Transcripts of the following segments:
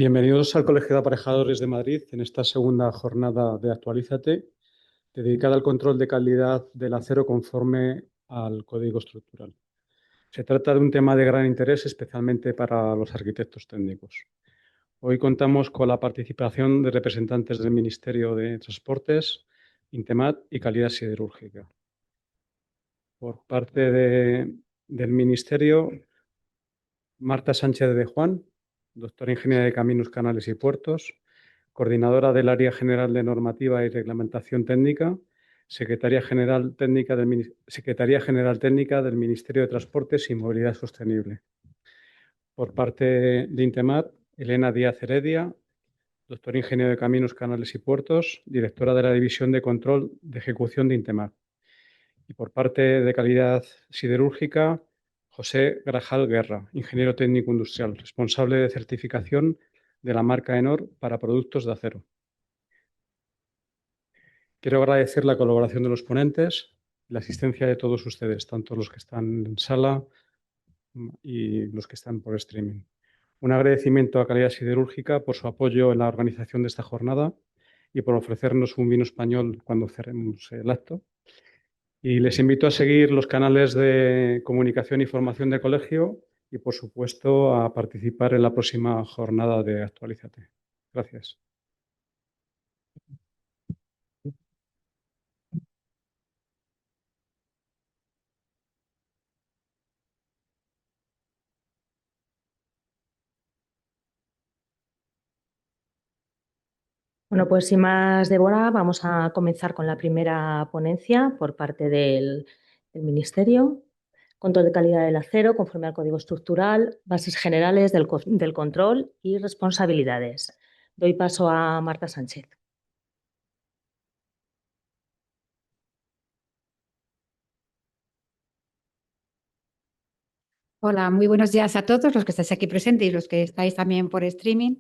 Bienvenidos al Colegio de Aparejadores de Madrid en esta segunda jornada de Actualízate, dedicada al control de calidad del acero conforme al Código Estructural. Se trata de un tema de gran interés, especialmente para los arquitectos técnicos. Hoy contamos con la participación de representantes del Ministerio de Transportes, Intemat y Calidad Siderúrgica. Por parte del Ministerio, Marta Sánchez de Juan, doctora Ingeniera de Caminos, Canales y Puertos, coordinadora del Área General de Normativa y Reglamentación Técnica, Secretaría General Técnica del Ministerio de Transportes y Movilidad Sostenible. Por parte de Intemat, Elena Díaz Heredia, doctora Ingeniero de Caminos, Canales y Puertos, directora de la División de Control de Ejecución de Intemat. Y por parte de Calidad Siderúrgica, José Grajal Guerra, ingeniero técnico industrial, responsable de certificación de la marca Enor para productos de acero. Quiero agradecer la colaboración de los ponentes y la asistencia de todos ustedes, tanto los que están en sala y los que están por streaming. Un agradecimiento a Calidad Siderúrgica por su apoyo en la organización de esta jornada y por ofrecernos un vino español cuando cerremos el acto. Y les invito a seguir los canales de comunicación y formación de colegio y, por supuesto, a participar en la próxima jornada de Actualízate. Gracias. Bueno, pues sin más demora, vamos a comenzar con la primera ponencia por parte del Ministerio. Control de calidad del acero conforme al Código Estructural, bases generales del control y responsabilidades. Doy paso a Marta Sánchez. Hola, muy buenos días a todos los que estáis aquí presentes y los que estáis también por streaming.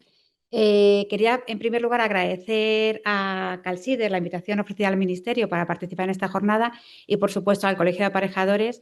Quería, en primer lugar, agradecer a Calsider la invitación ofrecida al Ministerio para participar en esta jornada y, por supuesto, al Colegio de Aparejadores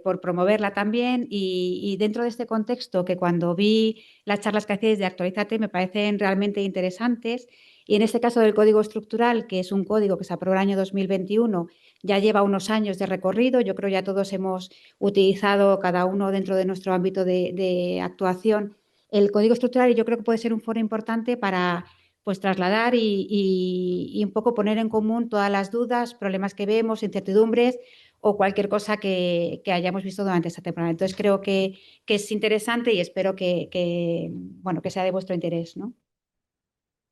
por promoverla también. Y dentro de este contexto, que cuando vi las charlas que hacéis de Actualízate me parecen realmente interesantes, y en este caso del Código Estructural, que es un código que se aprobó el año 2021, ya lleva unos años de recorrido. Yo creo ya todos hemos utilizado, cada uno dentro de nuestro ámbito de actuación, el Código Estructural, y yo creo que puede ser un foro importante para pues trasladar y un poco poner en común todas las dudas, problemas que vemos, incertidumbres o cualquier cosa que hayamos visto durante esta temporada. Entonces creo que es interesante y espero bueno, que sea de vuestro interés, ¿no?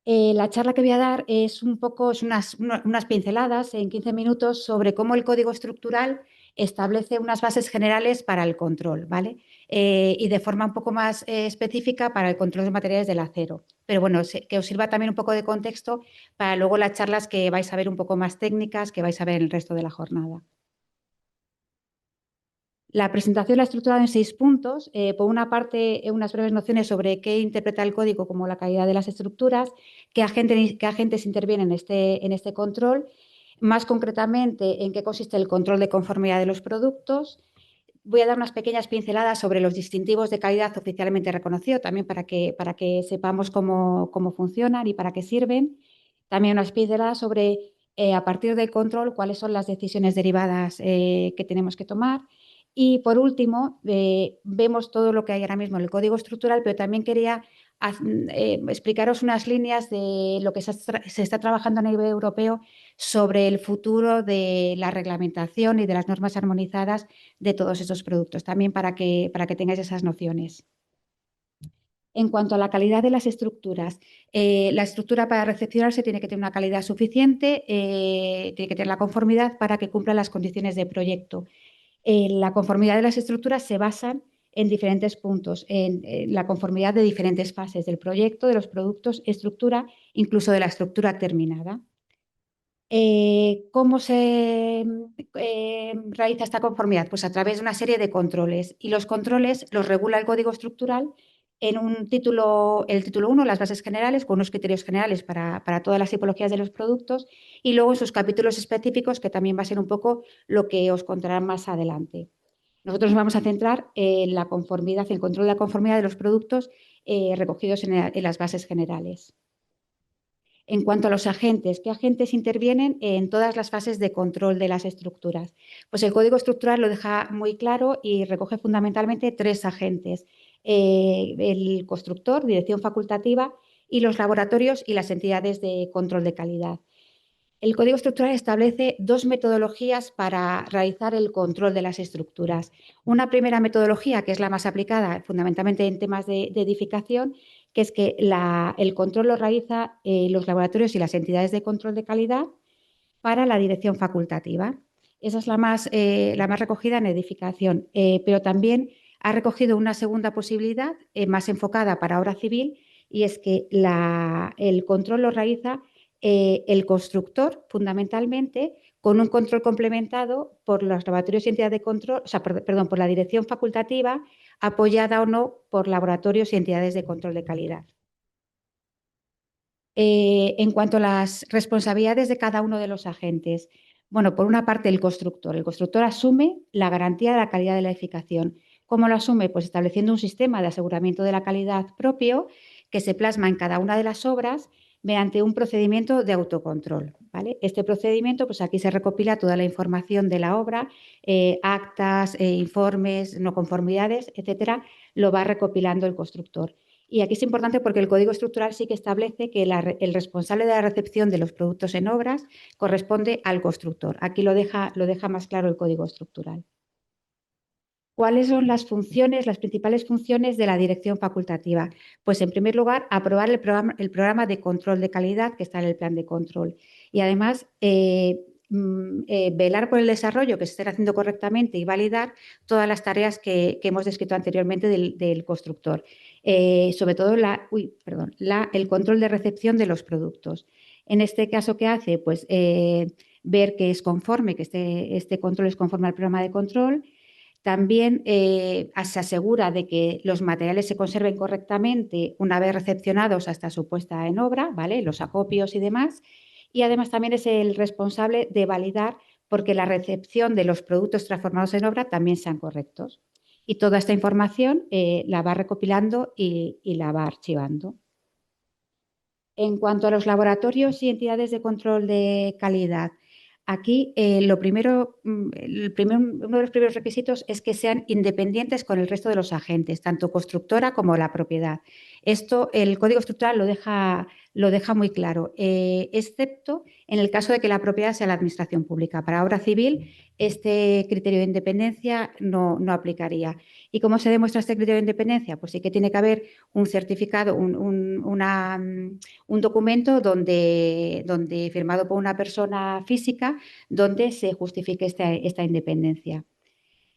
La charla que voy a dar es unas pinceladas en 15 minutos sobre cómo el código estructural establece unas bases generales para el control, ¿vale? Y de forma un poco más específica para el control de materiales del acero. Pero bueno, que os sirva también un poco de contexto para luego las charlas que vais a ver un poco más técnicas, que vais a ver en el resto de la jornada. La presentación la he estructurado en 6 puntos. Por una parte, unas breves nociones sobre qué interpreta el código como la calidad de las estructuras, qué agentes intervienen en este control, más concretamente en qué consiste el control de conformidad de los productos. Voy a dar unas pequeñas pinceladas sobre los distintivos de calidad oficialmente reconocidos, también para que sepamos cómo funcionan y para qué sirven. También unas pinceladas sobre, a partir del control, cuáles son las decisiones derivadas que tenemos que tomar. Y por último, vemos todo lo que hay ahora mismo en el código estructural, pero también quería explicaros unas líneas de lo que se está trabajando a nivel europeo sobre el futuro de la reglamentación y de las normas armonizadas de todos estos productos, también para que tengáis esas nociones. En cuanto a la calidad de las estructuras, la estructura para recepcionarse tiene que tener una calidad suficiente, tiene que tener la conformidad para que cumpla las condiciones de proyecto. La conformidad de las estructuras se basan en diferentes puntos, en la conformidad de diferentes fases del proyecto, de los productos, estructura, incluso de la estructura terminada. ¿Cómo se realiza esta conformidad? Pues a través de una serie de controles, y los controles los regula el código estructural en el título 1, las bases generales, con unos criterios generales para todas las tipologías de los productos, y luego en sus capítulos específicos, que también va a ser un poco lo que os contarán más adelante. Nosotros nos vamos a centrar en la conformidad, el control de la conformidad de los productos recogidos en las bases generales. En cuanto a los agentes, ¿qué agentes intervienen en todas las fases de control de las estructuras? Pues el código estructural lo deja muy claro y recoge fundamentalmente 3 agentes: el constructor, dirección facultativa, y los laboratorios y las entidades de control de calidad. El código estructural establece 2 metodologías para realizar el control de las estructuras. Una primera metodología, que es la más aplicada fundamentalmente en temas de edificación, que es que el control lo realiza los laboratorios y las entidades de control de calidad para la dirección facultativa. Esa es la más recogida en edificación, pero también ha recogido una segunda posibilidad más enfocada para obra civil, y es que el control lo realiza el constructor, fundamentalmente, con un control complementado por los laboratorios y entidades de control, por la dirección facultativa, apoyada o no por laboratorios y entidades de control de calidad. En cuanto a las responsabilidades de cada uno de los agentes, bueno, por una parte el constructor. El constructor asume la garantía de la calidad de la edificación. ¿Cómo lo asume? Pues estableciendo un sistema de aseguramiento de la calidad propio que se plasma en cada una de las obras mediante un procedimiento de autocontrol, ¿vale? Este procedimiento, pues aquí se recopila toda la información de la obra, actas, informes, no conformidades, etcétera, lo va recopilando el constructor. Y aquí es importante porque el código estructural sí que establece que el responsable de la recepción de los productos en obras corresponde al constructor. Aquí lo deja más claro el código estructural. ¿Cuáles son las principales funciones de la dirección facultativa? Pues, en primer lugar, aprobar el programa de control de calidad que está en el plan de control, y además velar por el desarrollo, que se estén haciendo correctamente, y validar todas las tareas que hemos descrito anteriormente del constructor. Sobre todo el control de recepción de los productos. En este caso, ¿qué hace? Pues ver que es conforme, que este control es conforme al programa de control. También se asegura de que los materiales se conserven correctamente una vez recepcionados hasta su puesta en obra, ¿vale? Los acopios y demás. Y además también es el responsable de validar porque la recepción de los productos transformados en obra también sean correctos. Y toda esta información la va recopilando y la va archivando. En cuanto a los laboratorios y entidades de control de calidad, aquí uno de los primeros requisitos es que sean independientes con el resto de los agentes, tanto constructora como la propiedad. Esto el código estructural lo deja muy claro, excepto en el caso de que la propiedad sea la administración pública. Para obra civil, este criterio de independencia no aplicaría. ¿Y cómo se demuestra este criterio de independencia? Pues sí que tiene que haber un certificado, un documento donde firmado por una persona física, donde se justifique esta independencia.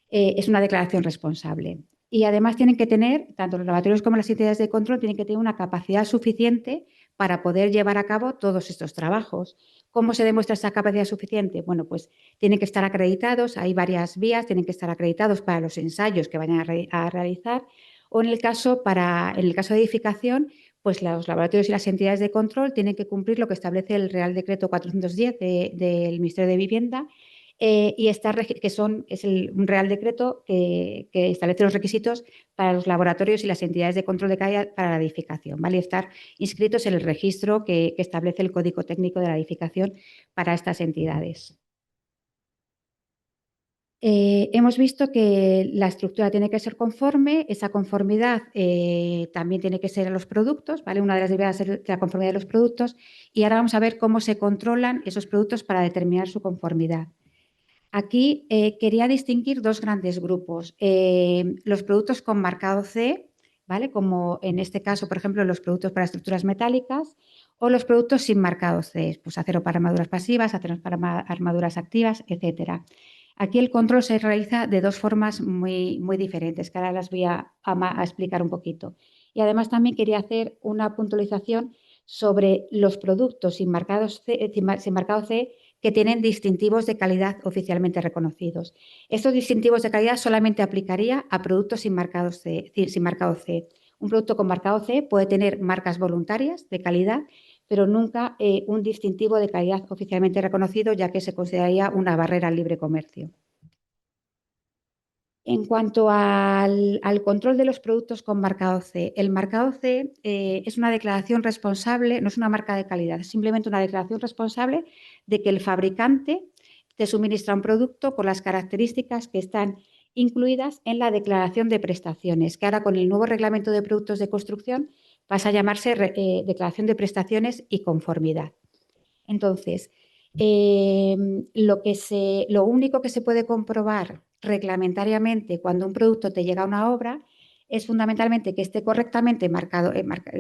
Es una declaración responsable. Y además tienen que tener, tanto los laboratorios como las entidades de control, tienen que tener una capacidad suficiente para poder llevar a cabo todos estos trabajos. ¿Cómo se demuestra esa capacidad suficiente? Bueno, pues tienen que estar acreditados, hay varias vías, tienen que estar acreditados para los ensayos que vayan a realizar, o en el caso de edificación, pues los laboratorios y las entidades de control tienen que cumplir lo que establece el Real Decreto 410 del Ministerio de Vivienda, y es un Real Decreto que establece los requisitos para los laboratorios y las entidades de control de calidad para la edificación, ¿vale? Estar inscritos en el registro que establece el Código Técnico de la Edificación para estas entidades. Hemos visto que la estructura tiene que ser conforme, esa conformidad también tiene que ser a los productos, ¿vale? Una de las debería ser la conformidad de los productos, y ahora vamos a ver cómo se controlan esos productos para determinar su conformidad. Aquí quería distinguir 2 grandes grupos. Los productos con marcado C, ¿vale? Como en este caso, por ejemplo, los productos para estructuras metálicas, o los productos sin marcado C, pues acero para armaduras pasivas, acero para armaduras activas, etcétera. Aquí el control se realiza de 2 formas muy, muy diferentes, que ahora las voy a explicar un poquito. Y además también quería hacer una puntualización sobre los productos sin marcado C que tienen distintivos de calidad oficialmente reconocidos. Estos distintivos de calidad solamente aplicaría a productos sin marcado C. Un producto con marcado C puede tener marcas voluntarias de calidad, pero nunca un distintivo de calidad oficialmente reconocido, ya que se consideraría una barrera al libre comercio. En cuanto al control de los productos con marcado C, el marcado C es una declaración responsable, no es una marca de calidad, es simplemente una declaración responsable de que el fabricante te suministra un producto con las características que están incluidas en la declaración de prestaciones, que ahora con el nuevo reglamento de productos de construcción pasa a llamarse declaración de prestaciones y conformidad. Entonces, lo único que se puede comprobar reglamentariamente cuando un producto te llega a una obra es fundamentalmente que esté correctamente marcado,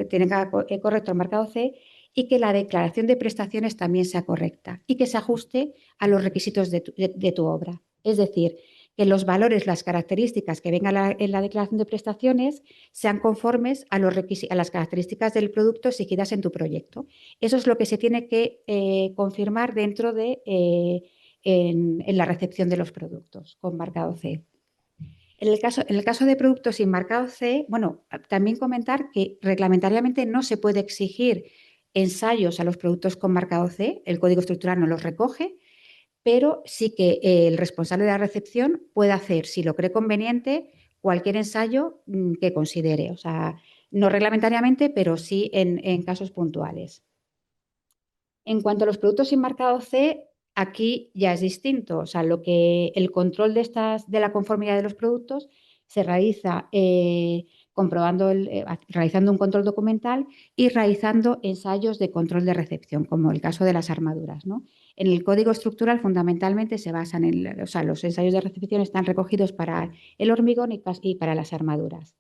tenga correcto el marcado C y que la declaración de prestaciones también sea correcta y que se ajuste a los requisitos de tu obra. Es decir, que los valores, las características que vengan en la declaración de prestaciones sean conformes a las características del producto exigidas en tu proyecto. Eso es lo que se tiene que confirmar dentro de en la recepción de los productos con marcado C. En el caso de productos sin marcado C, bueno, también comentar que reglamentariamente no se puede exigir ensayos a los productos con marcado C, el código estructural no los recoge, pero sí que el responsable de la recepción puede hacer, si lo cree conveniente, cualquier ensayo que considere. O sea, no reglamentariamente, pero sí en casos puntuales. En cuanto a los productos sin marcado C, aquí ya es distinto. O sea, el control de la conformidad de los productos se realiza realizando un control documental y realizando ensayos de control de recepción, como el caso de las armaduras, ¿no? En el código estructural fundamentalmente se basan los ensayos de recepción están recogidos para el hormigón y para las armaduras.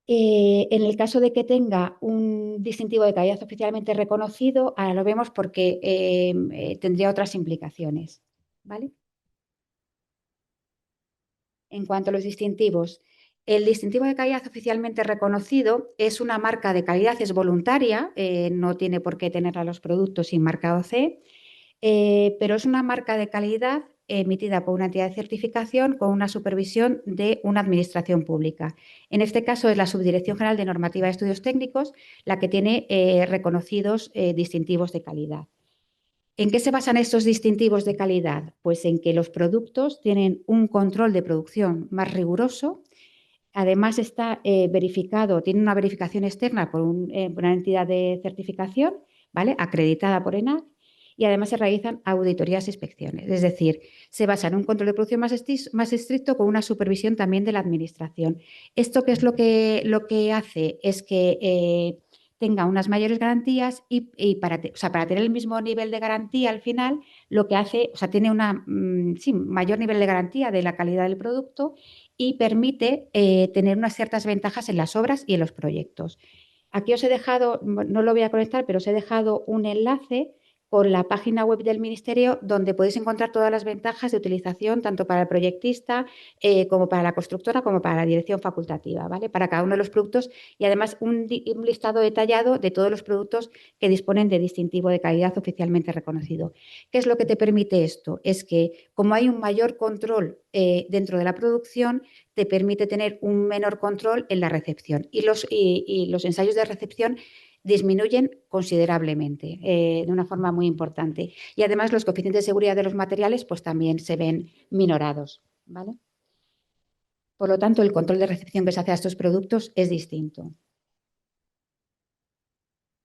En el caso de que tenga un distintivo de calidad oficialmente reconocido, ahora lo vemos porque tendría otras implicaciones, ¿vale? En cuanto a los distintivos, el distintivo de calidad oficialmente reconocido es una marca de calidad, es voluntaria, no tiene por qué tenerla los productos sin marcado C, pero es una marca de calidad emitida por una entidad de certificación con una supervisión de una administración pública. En este caso es la Subdirección General de Normativa de Estudios Técnicos la que tiene reconocidos distintivos de calidad. ¿En qué se basan estos distintivos de calidad? Pues en que los productos tienen un control de producción más riguroso. Además está verificado, tiene una verificación externa por una entidad de certificación, ¿vale? Acreditada por ENAC, y además se realizan auditorías e inspecciones. Es decir, se basa en un control de producción más estricto con una supervisión también de la administración. ¿Esto qué es lo que hace? Es que tenga unas mayores garantías y para tener el mismo nivel de garantía al final, lo que hace, tiene mayor nivel de garantía de la calidad del producto y permite tener unas ciertas ventajas en las obras y en los proyectos. Aquí os he dejado, no lo voy a conectar, pero os he dejado un enlace con la página web del Ministerio donde podéis encontrar todas las ventajas de utilización tanto para el proyectista como para la constructora como para la dirección facultativa, ¿vale? Para cada uno de los productos y además un listado detallado de todos los productos que disponen de distintivo de calidad oficialmente reconocido. ¿Qué es lo que te permite esto? Es que como hay un mayor control dentro de la producción, te permite tener un menor control en la recepción y los ensayos de recepción disminuyen considerablemente, de una forma muy importante. Y además los coeficientes de seguridad de los materiales pues también se ven minorados, ¿vale? Por lo tanto, el control de recepción que se hace a estos productos es distinto.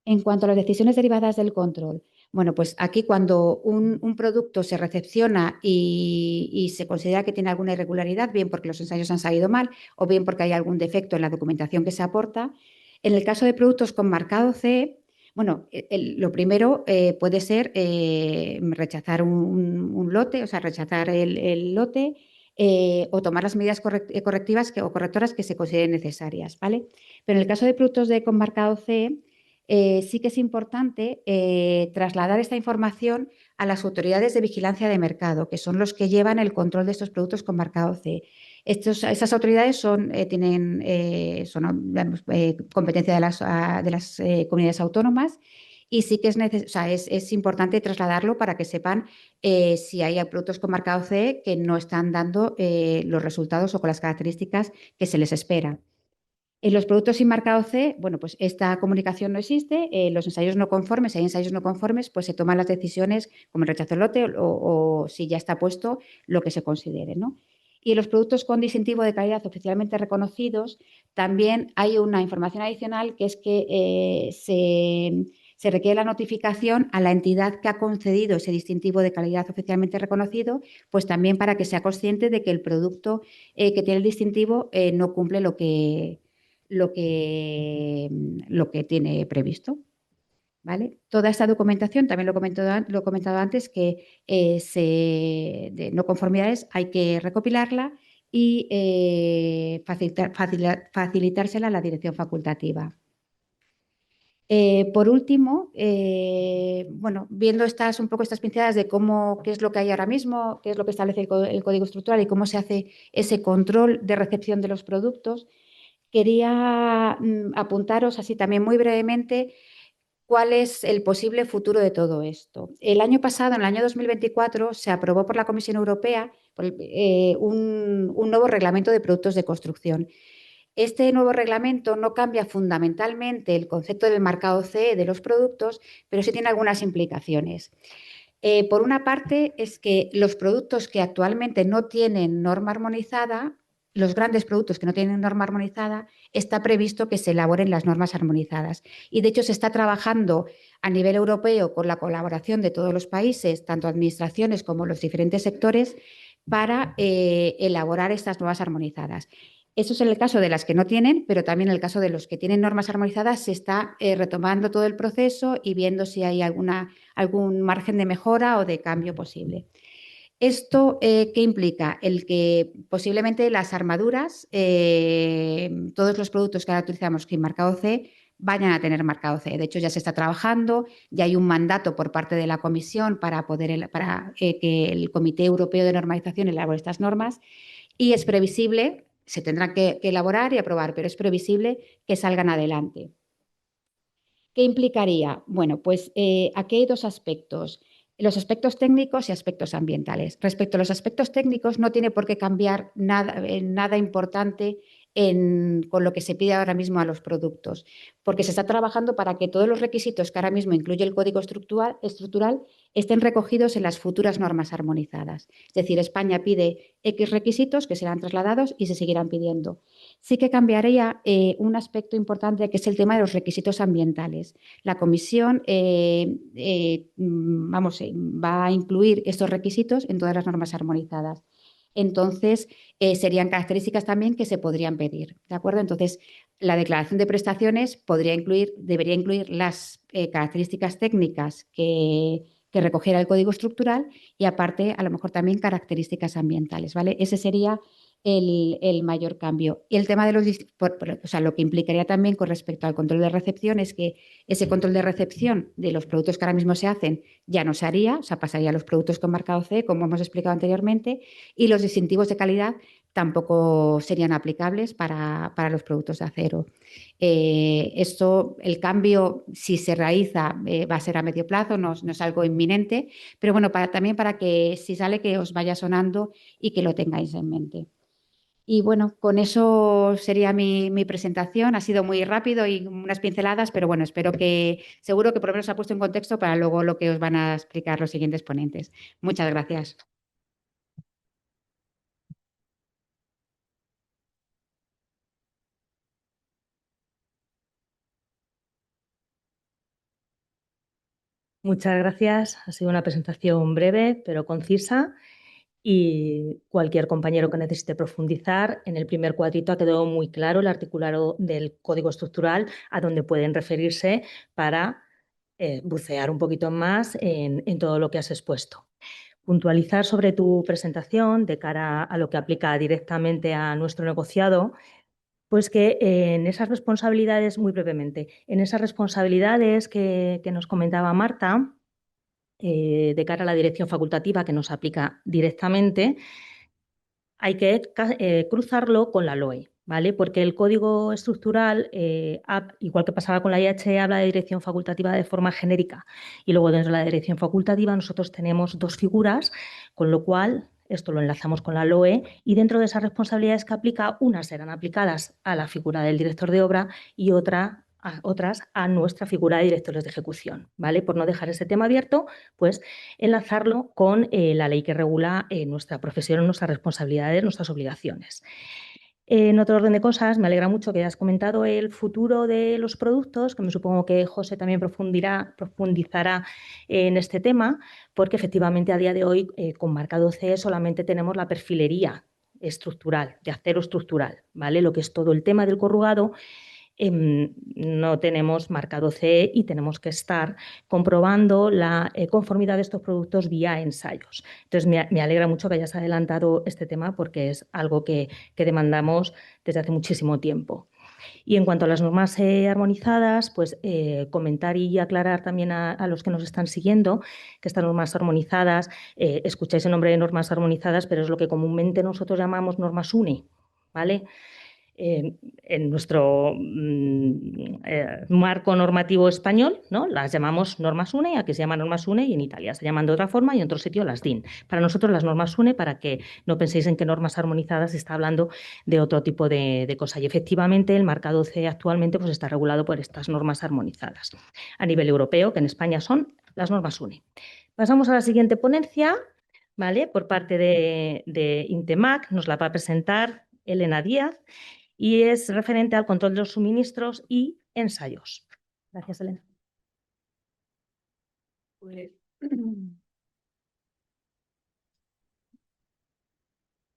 En cuanto a las decisiones derivadas del control, bueno, pues aquí cuando un producto se recepciona y se considera que tiene alguna irregularidad, bien porque los ensayos han salido mal o bien porque hay algún defecto en la documentación que se aporta, en el caso de productos con marcado C, bueno, lo primero puede ser rechazar un lote, o sea, rechazar el lote o tomar las medidas correctivas o correctoras que se consideren necesarias, ¿vale? Pero en el caso de productos con marcado C, sí que es importante trasladar esta información a las autoridades de vigilancia de mercado, que son los que llevan el control de estos productos con marcado C. Esas autoridades tienen competencia de las comunidades autónomas y sí que es importante trasladarlo para que sepan si hay productos con marcado C que no están dando los resultados o con las características que se les espera. En los productos sin marcado C, bueno, pues esta comunicación no existe, los ensayos no conformes, si hay ensayos no conformes, pues se toman las decisiones como el rechazo del lote o si ya está puesto lo que se considere, ¿no? Y en los productos con distintivo de calidad oficialmente reconocidos también hay una información adicional, que es que se requiere la notificación a la entidad que ha concedido ese distintivo de calidad oficialmente reconocido, pues también para que sea consciente de que el producto que tiene el distintivo no cumple lo que tiene previsto. ¿Vale? Toda esta documentación, también lo he comentado antes, que de no conformidades hay que recopilarla y facilitársela a la dirección facultativa. Por último, bueno, viendo un poco estas pinceladas de qué es lo que hay ahora mismo, qué es lo que establece el código estructural y cómo se hace ese control de recepción de los productos, quería apuntaros así también muy brevemente cuál es el posible futuro de todo esto. El año pasado, en el año 2024, se aprobó por la Comisión Europea un nuevo reglamento de productos de construcción. Este nuevo reglamento no cambia fundamentalmente el concepto del marcado CE de los productos, pero sí tiene algunas implicaciones. Por una parte, es que los productos que actualmente no tienen norma armonizada, los grandes productos que no tienen norma armonizada, está previsto que se elaboren las normas armonizadas. Y de hecho se está trabajando a nivel europeo con la colaboración de todos los países, tanto administraciones como los diferentes sectores, para elaborar estas nuevas armonizadas. Eso es en el caso de las que no tienen, pero también en el caso de los que tienen normas armonizadas se está retomando todo el proceso y viendo si hay algún margen de mejora o de cambio posible. ¿Esto qué implica? El que posiblemente las armaduras, todos los productos que ahora utilizamos sin marcado CE, vayan a tener marcado CE. De hecho, ya se está trabajando, ya hay un mandato por parte de la Comisión para que el Comité Europeo de Normalización elabore estas normas, y es previsible, se tendrán que elaborar y aprobar, pero es previsible que salgan adelante. ¿Qué implicaría? Bueno, pues aquí hay dos aspectos: los aspectos técnicos y aspectos ambientales. Respecto a los aspectos técnicos, no tiene por qué cambiar nada importante con lo que se pide ahora mismo a los productos, porque se está trabajando para que todos los requisitos que ahora mismo incluye el código estructural estén recogidos en las futuras normas armonizadas. Es decir, España pide X requisitos que serán trasladados y se seguirán pidiendo. Sí que cambiaría un aspecto importante, que es el tema de los requisitos ambientales. La Comisión va a incluir estos requisitos en todas las normas armonizadas. Entonces, serían características también que se podrían pedir, ¿de acuerdo? Entonces, la declaración de prestaciones debería incluir las características técnicas que recogiera el código estructural y, aparte, a lo mejor también características ambientales, ¿vale? Ese sería el mayor cambio. Y el tema de lo que implicaría también con respecto al control de recepción es que ese control de recepción de los productos que ahora mismo se hacen ya no se haría, o sea, pasaría a los productos con marcado CE, como hemos explicado anteriormente, y los distintivos de calidad tampoco serían aplicables para los productos de acero. El cambio, si se realiza, va a ser a medio plazo, no es algo inminente, pero bueno, también para que si sale, que os vaya sonando y que lo tengáis en mente. Y bueno, con eso sería mi presentación. Ha sido muy rápido y unas pinceladas, pero bueno, seguro que por lo menos se ha puesto en contexto para luego lo que os van a explicar los siguientes ponentes. Muchas gracias. Muchas gracias. Ha sido una presentación breve pero concisa, y cualquier compañero que necesite profundizar, en el primer cuadrito ha quedado muy claro el articulado del código estructural a donde pueden referirse para bucear un poquito más en todo lo que has expuesto. Puntualizar sobre tu presentación de cara a lo que aplica directamente a nuestro negociado, pues que en esas responsabilidades, muy brevemente, en esas responsabilidades que nos comentaba Marta, de cara a la dirección facultativa que nos aplica directamente, hay que cruzarlo con la LOE, ¿vale? Porque el código estructural, igual que pasaba con la IHE, habla de dirección facultativa de forma genérica, y luego dentro de la dirección facultativa nosotros tenemos dos figuras, con lo cual esto lo enlazamos con la LOE, y dentro de esas responsabilidades que aplica, unas serán aplicadas a la figura del director de obra y otra otras a nuestra figura de directores de ejecución, ¿vale? Por no dejar ese tema abierto, pues enlazarlo con la ley que regula nuestra profesión, nuestras responsabilidades, nuestras obligaciones. En otro orden de cosas, me alegra mucho que hayas comentado el futuro de los productos, que me supongo que José también profundizará en este tema, porque efectivamente a día de hoy con marca 12 solamente tenemos la perfilería estructural, de acero estructural, ¿vale? Lo que es todo el tema del corrugado, no tenemos marcado CE y tenemos que estar comprobando la conformidad de estos productos vía ensayos. Entonces, me alegra mucho que hayas adelantado este tema porque es algo que demandamos desde hace muchísimo tiempo. Y en cuanto a las normas armonizadas, pues comentar y aclarar también a los que nos están siguiendo que estas normas armonizadas, escucháis el nombre de normas armonizadas, pero es lo que comúnmente nosotros llamamos normas UNE, ¿vale? En nuestro marco normativo español, ¿no? Las llamamos normas UNE, aquí se llaman normas UNE y en Italia se llaman de otra forma y en otro sitio las DIN. Para nosotros las normas UNE, para que no penséis en que normas armonizadas se está hablando de otro tipo de cosa. Y efectivamente el marcado C actualmente pues, está regulado por estas normas armonizadas a nivel europeo, que en España son las normas UNE. Pasamos a la siguiente ponencia, ¿vale? Por parte de Intemac, nos la va a presentar Elena Díaz, y es referente al control de los suministros y ensayos. Gracias, Elena.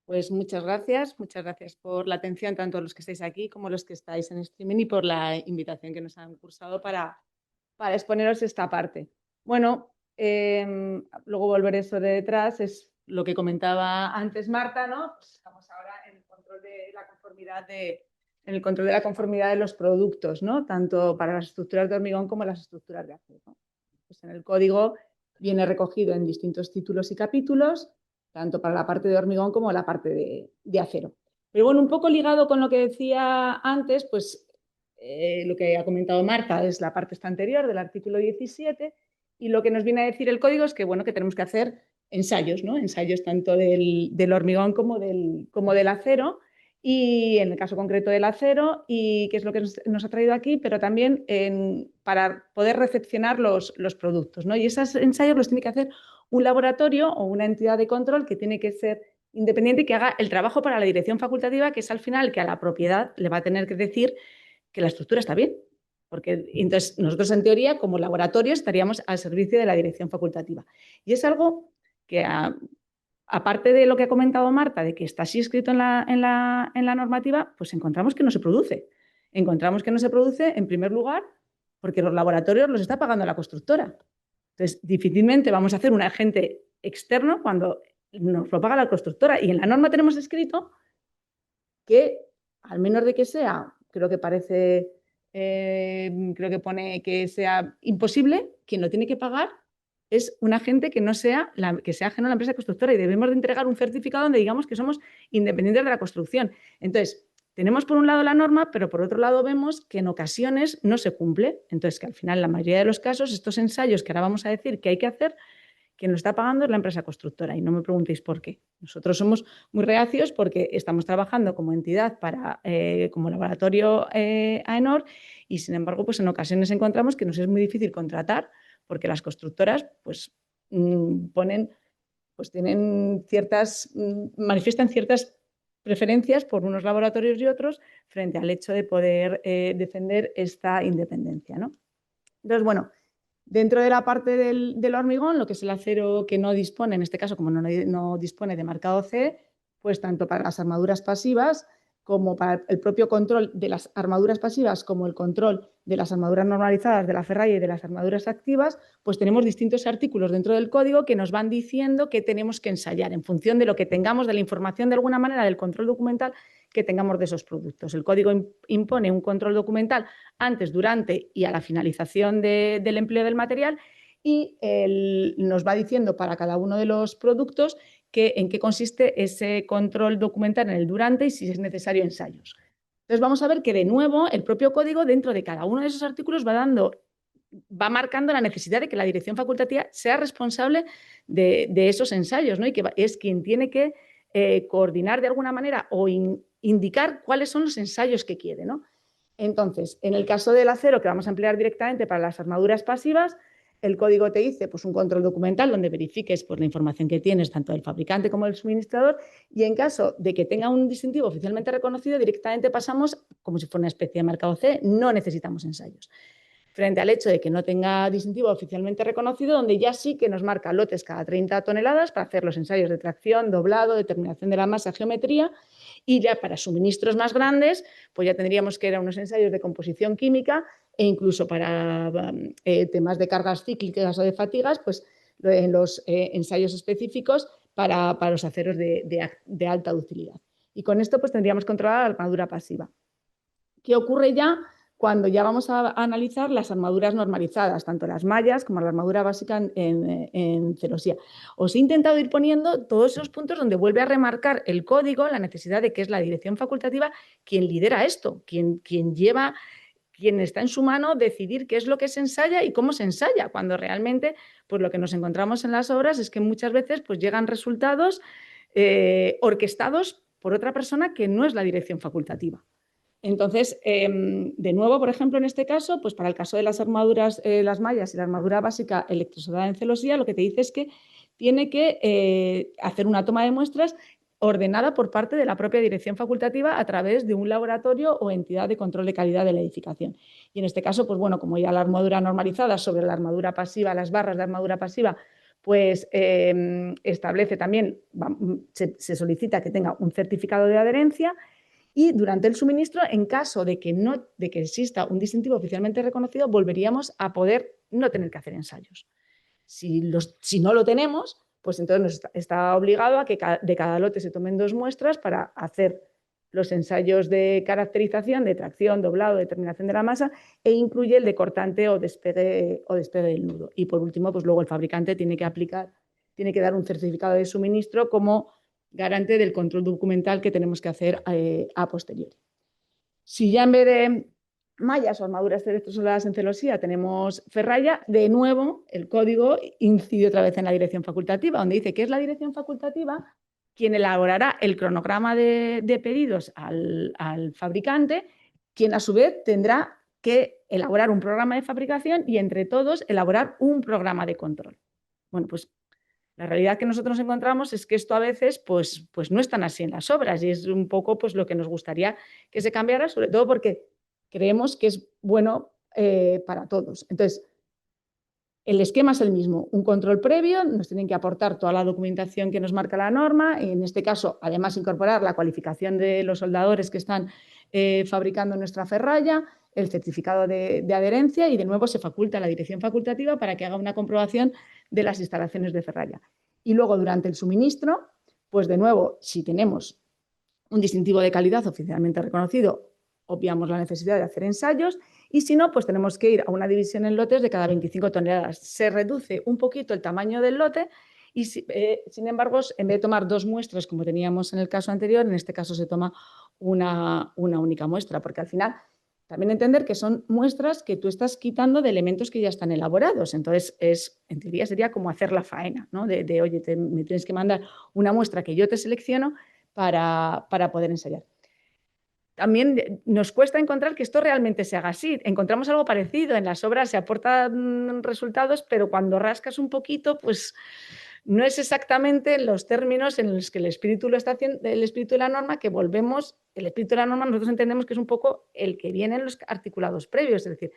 Pues muchas gracias por la atención tanto a los que estáis aquí como a los que estáis en streaming y por la invitación que nos han cursado para exponeros esta parte. Bueno, luego volveré sobre detrás, es lo que comentaba antes Marta, ¿no? Pues estamos ahora en el control de la conformidad de los productos, ¿no? Tanto para las estructuras de hormigón como las estructuras de acero, ¿no? Pues en el código viene recogido en distintos títulos y capítulos, tanto para la parte de hormigón como la parte de acero. Pero bueno, un poco ligado con lo que decía antes, pues lo que ha comentado Marta es la parte esta anterior del artículo 17 y lo que nos viene a decir el código es que, bueno, que tenemos que hacer ensayos, ¿no? Ensayos tanto del hormigón como del acero y en el caso concreto del acero y que es lo que nos ha traído aquí, pero también para poder recepcionar los productos, ¿no? Y esos ensayos los tiene que hacer un laboratorio o una entidad de control que tiene que ser independiente y que haga el trabajo para la dirección facultativa, que es al final que a la propiedad le va a tener que decir que la estructura está bien. Porque entonces nosotros en teoría como laboratorio estaríamos al servicio de la dirección facultativa. Y es algo que aparte de lo que ha comentado Marta, de que está así escrito en la normativa, pues encontramos que no se produce. Encontramos que no se produce, en primer lugar, porque los laboratorios los está pagando la constructora. Entonces, difícilmente vamos a hacer un agente externo cuando nos lo paga la constructora. Y en la norma tenemos escrito que, al menos de que sea, creo que pone que sea imposible, quien lo tiene que pagar es un agente que sea ajeno a la empresa constructora y debemos de entregar un certificado donde digamos que somos independientes de la construcción. Entonces, tenemos por un lado la norma, pero por otro lado vemos que en ocasiones no se cumple. Entonces, que al final, en la mayoría de los casos, estos ensayos que ahora vamos a decir que hay que hacer, quien lo está pagando es la empresa constructora y no me preguntéis por qué. Nosotros somos muy reacios porque estamos trabajando como entidad como laboratorio AENOR y, sin embargo, pues en ocasiones encontramos que nos es muy difícil contratar porque las constructoras pues, manifiestan ciertas preferencias por unos laboratorios y otros frente al hecho de poder defender esta independencia, ¿no? Entonces, bueno, dentro de la parte del hormigón, lo que es el acero que no dispone, en este caso como no dispone de marcado C, pues tanto para las armaduras pasivas como para el propio control de las armaduras pasivas como el control de las armaduras normalizadas de la ferralla y de las armaduras activas, pues tenemos distintos artículos dentro del código que nos van diciendo que tenemos que ensayar en función de lo que tengamos, de la información de alguna manera del control documental que tengamos de esos productos. El código impone un control documental antes, durante y a la finalización del empleo del material y nos va diciendo para cada uno de los productos en qué consiste ese control documental en el durante y si es necesario ensayos. Entonces vamos a ver que de nuevo el propio código dentro de cada uno de esos artículos va marcando la necesidad de que la dirección facultativa sea responsable de esos ensayos, ¿no? Y que es quien tiene que coordinar de alguna manera o indicar cuáles son los ensayos que quiere, ¿no? Entonces, en el caso del acero, que vamos a emplear directamente para las armaduras pasivas, el código te dice pues, un control documental donde verifiques pues, la información que tienes, tanto del fabricante como del suministrador, y en caso de que tenga un distintivo oficialmente reconocido, directamente pasamos como si fuera una especie de marcado CE, no necesitamos ensayos. Frente al hecho de que no tenga distintivo oficialmente reconocido, donde ya sí que nos marca lotes cada 30 toneladas para hacer los ensayos de tracción, doblado, determinación de la masa, geometría, y ya para suministros más grandes, pues ya tendríamos que ir a unos ensayos de composición química e incluso para temas de cargas cíclicas o de fatigas, pues en los ensayos específicos para los aceros de alta ductilidad. Y con esto pues tendríamos controlada la armadura pasiva. ¿Qué ocurre ya cuando ya vamos a analizar las armaduras normalizadas, tanto las mallas como la armadura básica en celosía? Os he intentado ir poniendo todos esos puntos donde vuelve a remarcar el código la necesidad de que es la dirección facultativa quien lidera esto, quien está en su mano decidir qué es lo que se ensaya y cómo se ensaya, cuando realmente pues lo que nos encontramos en las obras es que muchas veces pues llegan resultados orquestados por otra persona que no es la dirección facultativa. Entonces, de nuevo, por ejemplo, en este caso, pues para el caso de las armaduras, las mallas y la armadura básica electrosodada en celosía, lo que te dice es que tiene que hacer una toma de muestras ordenada por parte de la propia dirección facultativa a través de un laboratorio o entidad de control de calidad de la edificación. Y en este caso, pues bueno, como ya la armadura normalizada sobre la armadura pasiva, las barras de armadura pasiva, pues establece también, se solicita que tenga un certificado de adherencia. Y durante el suministro, en caso de que exista un distintivo oficialmente reconocido, volveríamos a poder no tener que hacer ensayos. Si no lo tenemos, pues entonces nos está obligado a que de cada lote se tomen 2 muestras para hacer los ensayos de caracterización, de tracción, doblado, determinación de la masa, e incluye el de cortante o despegue del nudo. Y por último, pues luego el fabricante tiene que dar un certificado de suministro como garante del control documental que tenemos que hacer a posteriori. Si ya en vez de mallas o armaduras electrosoldadas en celosía tenemos ferralla, de nuevo el código incide otra vez en la dirección facultativa, donde dice que es la dirección facultativa quien elaborará el cronograma de pedidos al fabricante, quien a su vez tendrá que elaborar un programa de fabricación y entre todos elaborar un programa de control. Bueno, pues la realidad que nosotros encontramos es que esto a veces pues no es tan así en las obras y es un poco pues, lo que nos gustaría que se cambiara, sobre todo porque creemos que es bueno para todos. Entonces, el esquema es el mismo, un control previo, nos tienen que aportar toda la documentación que nos marca la norma, y en este caso, además, incorporar la cualificación de los soldadores que están fabricando nuestra ferralla, el certificado de adherencia y de nuevo se faculta a la dirección facultativa para que haga una comprobación de las instalaciones de ferralla. Y luego durante el suministro, pues de nuevo, si tenemos un distintivo de calidad oficialmente reconocido, obviamos la necesidad de hacer ensayos y si no, pues tenemos que ir a una división en lotes de cada 25 toneladas. Se reduce un poquito el tamaño del lote y, sin embargo, en vez de tomar 2 muestras como teníamos en el caso anterior, en este caso se toma una única muestra, porque al final también entender que son muestras que tú estás quitando de elementos que ya están elaborados. Entonces, en teoría sería como hacer la faena, ¿no? Oye, me tienes que mandar una muestra que yo te selecciono para poder ensayar. También nos cuesta encontrar que esto realmente se haga así. Encontramos algo parecido. En las obras se aportan resultados, pero cuando rascas un poquito, pues no es exactamente los términos en los que el espíritu lo está haciendo, el espíritu de la norma, que volvemos, el espíritu de la norma nosotros entendemos que es un poco el que viene en los articulados previos, es decir,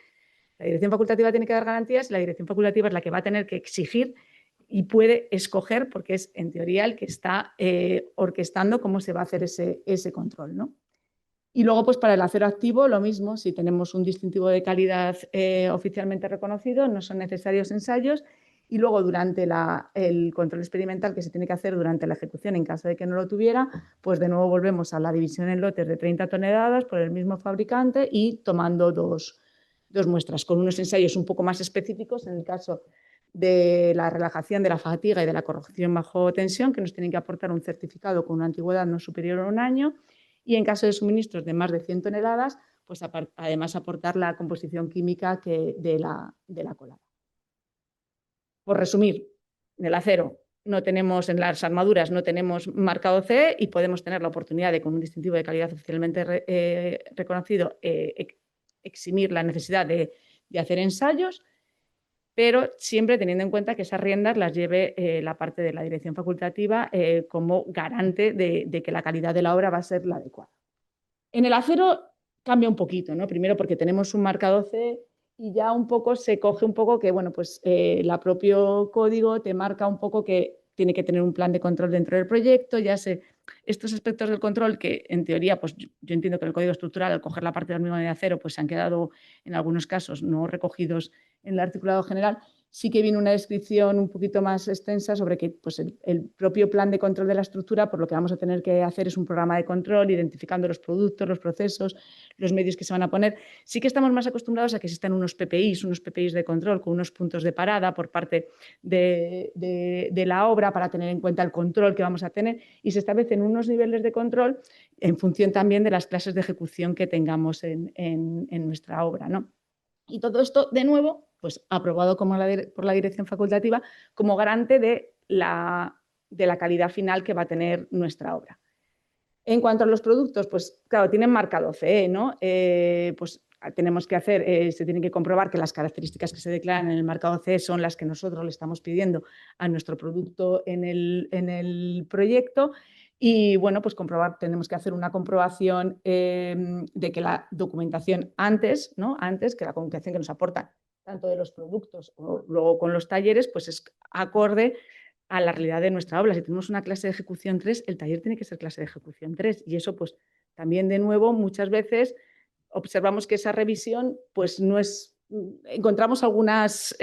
la dirección facultativa tiene que dar garantías y la dirección facultativa es la que va a tener que exigir y puede escoger, porque es en teoría el que está orquestando cómo se va a hacer ese control, ¿no? Y luego, pues para el acero activo, lo mismo, si tenemos un distintivo de calidad oficialmente reconocido, no son necesarios ensayos. Y luego, durante el control experimental que se tiene que hacer durante la ejecución, en caso de que no lo tuviera, pues de nuevo volvemos a la división en lotes de 30 toneladas por el mismo fabricante y tomando dos muestras, con unos ensayos un poco más específicos en el caso de la relajación de la fatiga y de la corrección bajo tensión, que nos tienen que aportar un certificado con una antigüedad no superior a 1 año. Y en caso de suministros de más de 100 toneladas, pues además aportar la composición química de la colada. Por resumir, en el acero no tenemos, en las armaduras no tenemos marcado CE y podemos tener la oportunidad de, con un distintivo de calidad oficialmente reconocido, eximir la necesidad de hacer ensayos, pero siempre teniendo en cuenta que esas riendas las lleve la parte de la dirección facultativa como garante de que la calidad de la obra va a ser la adecuada. En el acero cambia un poquito, ¿no? Primero porque tenemos un marcado CE y ya un poco se coge un poco que, bueno, pues el propio código te marca un poco que tiene que tener un plan de control dentro del proyecto, ya sé, estos aspectos del control que en teoría, pues yo entiendo que en el código estructural, al coger la parte de hormigón y de acero, pues se han quedado en algunos casos no recogidos en el articulado general. Sí que viene una descripción un poquito más extensa sobre que pues, el propio plan de control de la estructura, por lo que vamos a tener que hacer es un programa de control, identificando los productos, los procesos, los medios que se van a poner. Sí que estamos más acostumbrados a que existan unos PPIs de control con unos puntos de parada por parte de la obra para tener en cuenta el control que vamos a tener y se establecen unos niveles de control en función también de las clases de ejecución que tengamos en nuestra obra, ¿no? Y todo esto, de nuevo, pues aprobado por la dirección facultativa como garante de la calidad final que va a tener nuestra obra. En cuanto a los productos, pues claro, tienen marcado CE, ¿no? Pues tenemos que hacer, se tiene que comprobar que las características que se declaran en el marcado CE son las que nosotros le estamos pidiendo a nuestro producto en el proyecto. Y bueno, pues tenemos que hacer una comprobación de que la documentación antes, ¿no? Antes que la documentación que nos aporta tanto de los productos o luego con los talleres, pues es acorde a la realidad de nuestra obra. Si tenemos una clase de ejecución 3, el taller tiene que ser clase de ejecución 3. Y eso, pues, también de nuevo, muchas veces observamos que esa revisión, pues, no es... Encontramos algunas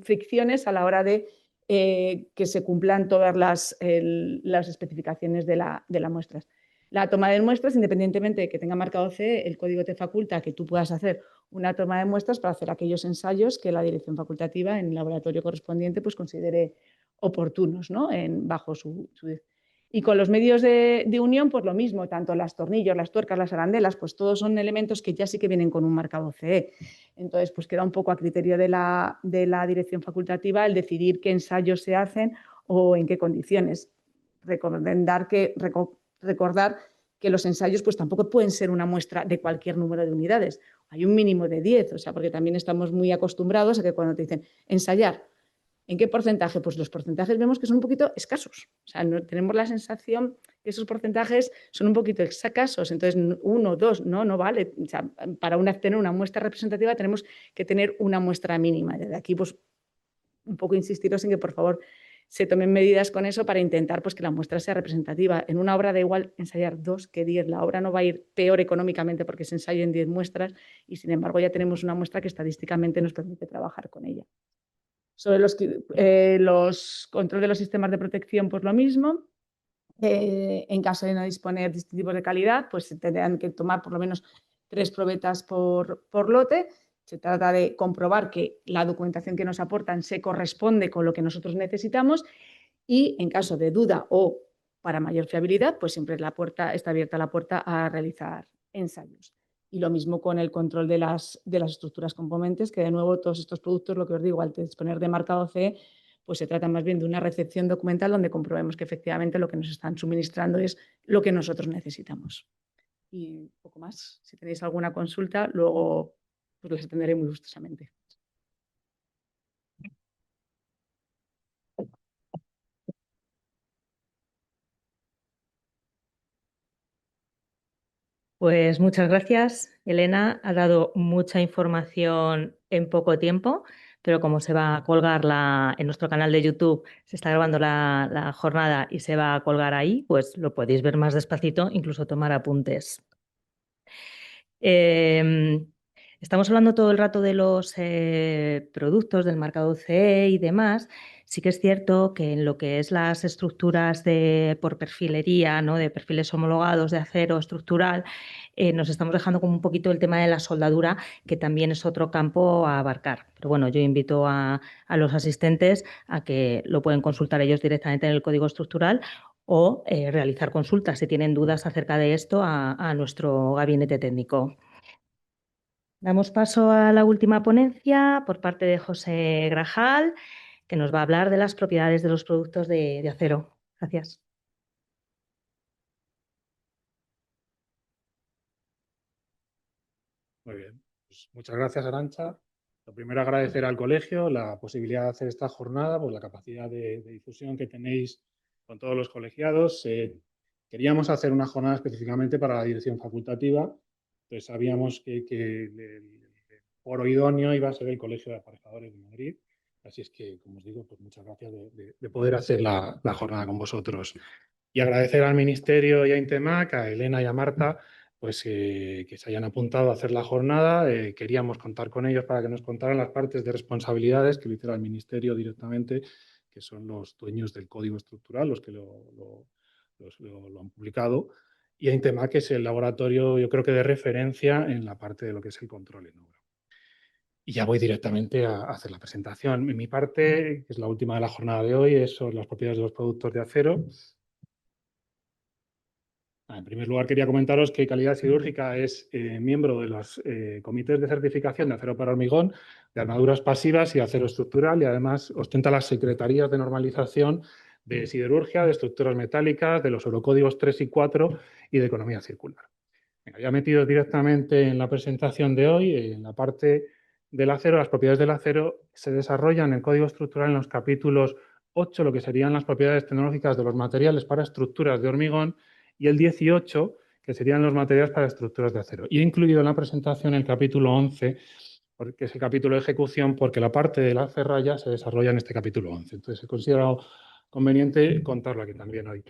fricciones a la hora de que se cumplan todas las especificaciones de las muestras. La toma de muestras, independientemente de que tenga marcado CE, el código te faculta que tú puedas hacer una toma de muestras para hacer aquellos ensayos que la dirección facultativa en el laboratorio correspondiente pues, considere oportunos, ¿no? Bajo su... Y con los medios de unión, pues lo mismo, tanto las tornillos, las tuercas, las arandelas, pues todos son elementos que ya sí que vienen con un marcado CE. Entonces, pues queda un poco a criterio de la dirección facultativa el decidir qué ensayos se hacen o en qué condiciones. Recordar que los ensayos pues tampoco pueden ser una muestra de cualquier número de unidades. Hay un mínimo de 10, o sea, porque también estamos muy acostumbrados a que cuando te dicen ensayar, ¿en qué porcentaje? Pues los porcentajes vemos que son un poquito escasos. O sea, tenemos la sensación que esos porcentajes son un poquito escasos. Entonces, 1, 2, no vale. O sea, para tener una muestra representativa tenemos que tener una muestra mínima. Desde aquí, pues, un poco insistiros en que, por favor, se tomen medidas con eso para intentar pues, que la muestra sea representativa. En una obra da igual ensayar 2 que 10. La obra no va a ir peor económicamente porque se ensayen 10 muestras y, sin embargo, ya tenemos una muestra que estadísticamente nos permite trabajar con ella. Sobre los control de los sistemas de protección, pues lo mismo. En caso de no disponer de distintivos de calidad, pues se tendrán que tomar por lo menos 3 probetas por lote. Se trata de comprobar que la documentación que nos aportan se corresponde con lo que nosotros necesitamos y en caso de duda o para mayor fiabilidad, pues siempre está abierta la puerta a realizar ensayos. Y lo mismo con el control de las estructuras componentes, que de nuevo todos estos productos, lo que os digo, al disponer de marcado CE, pues se trata más bien de una recepción documental donde comprobemos que efectivamente lo que nos están suministrando es lo que nosotros necesitamos. Y poco más. Si tenéis alguna consulta, luego pues les atenderé muy gustosamente. Pues muchas gracias, Elena. Ha dado mucha información en poco tiempo, pero como se va a colgar en nuestro canal de YouTube, se está grabando la jornada y se va a colgar ahí, pues lo podéis ver más despacito, incluso tomar apuntes. Estamos hablando todo el rato de los productos del marcado CE y demás. Sí que es cierto que en lo que es las estructuras por perfilería, ¿no? De perfiles homologados de acero estructural, nos estamos dejando como un poquito el tema de la soldadura, que también es otro campo a abarcar. Pero bueno, yo invito a los asistentes a que lo pueden consultar ellos directamente en el código estructural o realizar consultas si tienen dudas acerca de esto a nuestro gabinete técnico. Damos paso a la última ponencia por parte de José Grajal, que nos va a hablar de las propiedades de los productos de acero. Gracias. Muy bien. Pues muchas gracias, Arantxa. Lo primero, agradecer al colegio la posibilidad de hacer esta jornada, pues la capacidad de difusión que tenéis con todos los colegiados. Queríamos hacer una jornada específicamente para la dirección facultativa, pues sabíamos que el foro idóneo iba a ser el Colegio de Aparejadores de Madrid. Así es que, como os digo, pues muchas gracias de poder hacer la jornada con vosotros. Y agradecer al Ministerio y a Intemac, a Elena y a Marta, pues que se hayan apuntado a hacer la jornada. Queríamos contar con ellos para que nos contaran las partes de responsabilidades que lo hiciera el Ministerio directamente, que son los dueños del código estructural, los que lo han publicado, y a Intemac, que es el laboratorio, yo creo que de referencia en la parte de lo que es el control en obra. Y ya voy directamente a hacer la presentación. En mi parte, que es la última de la jornada de hoy, es sobre las propiedades de los productos de acero. En primer lugar, quería comentaros que Calidad Siderúrgica es miembro de los comités de certificación de acero para hormigón, de armaduras pasivas y acero estructural, y además ostenta las secretarías de normalización de siderurgia, de estructuras metálicas, de los Eurocódigos 3 y 4 y de economía circular. Venga, ya metidos directamente en la presentación de hoy, en la parte del acero, las propiedades del acero se desarrollan en el Código Estructural en los capítulos 8, lo que serían las propiedades tecnológicas de los materiales para estructuras de hormigón, y el 18, que serían los materiales para estructuras de acero. Y he incluido en la presentación el capítulo 11, que es el capítulo de ejecución, porque la parte de la ferralla se desarrolla en este capítulo 11. Entonces, he considerado conveniente contarlo aquí también hoy.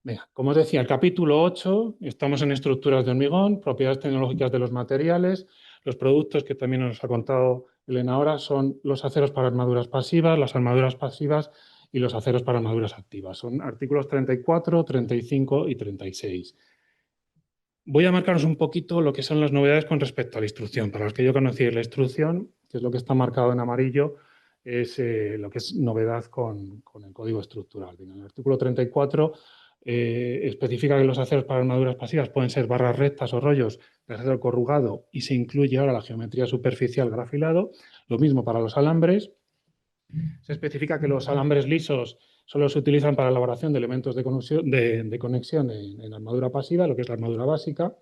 Venga, como os decía, el capítulo 8, estamos en estructuras de hormigón, propiedades tecnológicas de los materiales. Los productos que también nos ha contado Elena ahora son los aceros para armaduras pasivas, las armaduras pasivas y los aceros para armaduras activas. Son artículos 34, 35 y 36. Voy a marcaros un poquito lo que son las novedades con respecto a la instrucción. Para los que yo conocí la instrucción, que es lo que está marcado en amarillo, es lo que es novedad con el código estructural. En el artículo 34 especifica que los aceros para armaduras pasivas pueden ser barras rectas o rollos de acero corrugado, y se incluye ahora la geometría superficial grafilado. Lo mismo para los alambres. Se especifica que los alambres lisos solo se utilizan para la elaboración de elementos de conexión en armadura pasiva, lo que es la armadura básica,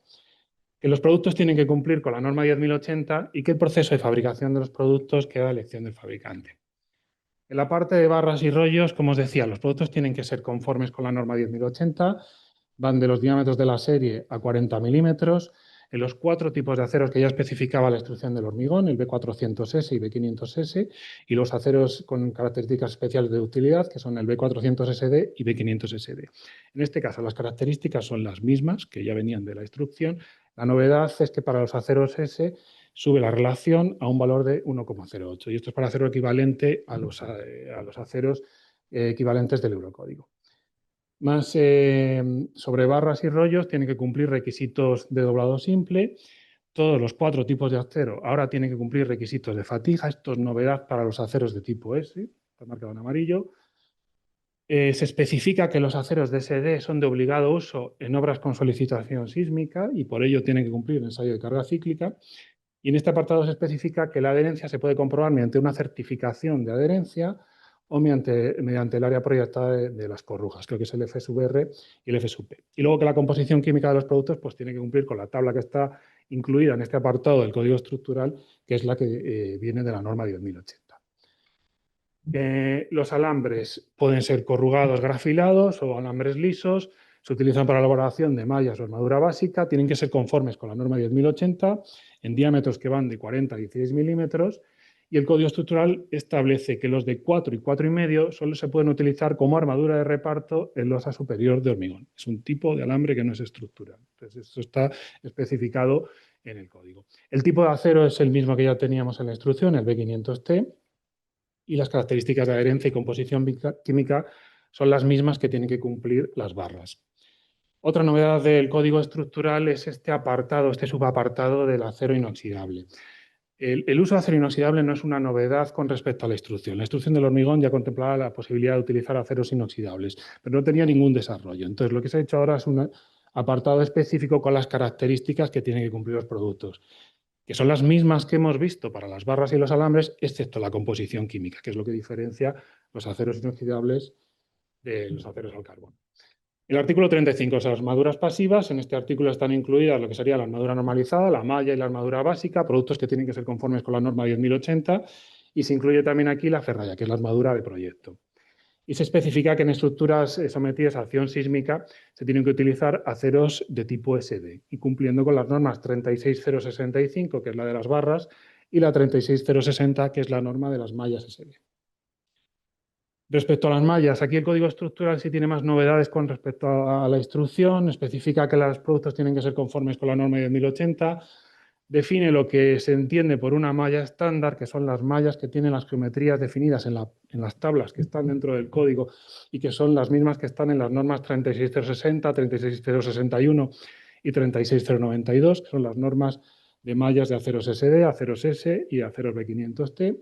que los productos tienen que cumplir con la norma 10080 y que el proceso de fabricación de los productos queda a elección del fabricante. En la parte de barras y rollos, como os decía, los productos tienen que ser conformes con la norma 10080, van de los diámetros de la serie a 40 milímetros, en los 4 tipos de aceros que ya especificaba la instrucción del hormigón, el B400S y B500S, y los aceros con características especiales de utilidad, que son el B400SD y B500SD. En este caso, las características son las mismas que ya venían de la instrucción. La novedad es que para los aceros S sube la relación a un valor de 1,08, y esto es para hacerlo equivalente a los aceros equivalentes del Eurocódigo. Más sobre barras y rollos, tienen que cumplir requisitos de doblado simple. Todos los 4 tipos de acero ahora tienen que cumplir requisitos de fatiga. Esto es novedad para los aceros de tipo S, está marcado en amarillo. Se especifica que los aceros de SD son de obligado uso en obras con solicitación sísmica y por ello tienen que cumplir el ensayo de carga cíclica. Y en este apartado se especifica que la adherencia se puede comprobar mediante una certificación de adherencia o mediante el área proyectada de las corrugas, creo que es el F sub R y el F sub P. Y luego que la composición química de los productos pues tiene que cumplir con la tabla que está incluida en este apartado del código estructural, que es la que viene de la norma 10.080. Los alambres pueden ser corrugados, grafilados o alambres lisos. Se utilizan para la elaboración de mallas o armadura básica. Tienen que ser conformes con la norma 10.080 en diámetros que van de 40 a 16 milímetros. Y el código estructural establece que los de 4 y 4,5 solo se pueden utilizar como armadura de reparto en losa superior de hormigón. Es un tipo de alambre que no es estructural. Entonces, esto está especificado en el código. El tipo de acero es el mismo que ya teníamos en la instrucción, el B500T. Y las características de adherencia y composición química son las mismas que tienen que cumplir las barras. Otra novedad del código estructural es este apartado, este subapartado del acero inoxidable. El uso de acero inoxidable no es una novedad con respecto a la instrucción. La instrucción del hormigón ya contemplaba la posibilidad de utilizar aceros inoxidables, pero no tenía ningún desarrollo. Entonces, lo que se ha hecho ahora es un apartado específico con las características que tienen que cumplir los productos, que son las mismas que hemos visto para las barras y los alambres, excepto la composición química, que es lo que diferencia los aceros inoxidables de los aceros al carbón. El artículo 35 son las armaduras pasivas. En este artículo están incluidas lo que sería la armadura normalizada, la malla y la armadura básica, productos que tienen que ser conformes con la norma 10.080, y se incluye también aquí la ferralla, que es la armadura de proyecto. Y se especifica que en estructuras sometidas a acción sísmica se tienen que utilizar aceros de tipo SD, y cumpliendo con las normas 36065, que es la de las barras, y la 36060, que es la norma de las mallas SD. Respecto a las mallas, aquí el código estructural sí tiene más novedades con respecto a la instrucción. Especifica que los productos tienen que ser conformes con la norma 10.080. Define lo que se entiende por una malla estándar, que son las mallas que tienen las geometrías definidas en las tablas que están dentro del código y que son las mismas que están en las normas 36060, 36061 y 36092, que son las normas de mallas de aceros SD, aceros S y aceros B500T.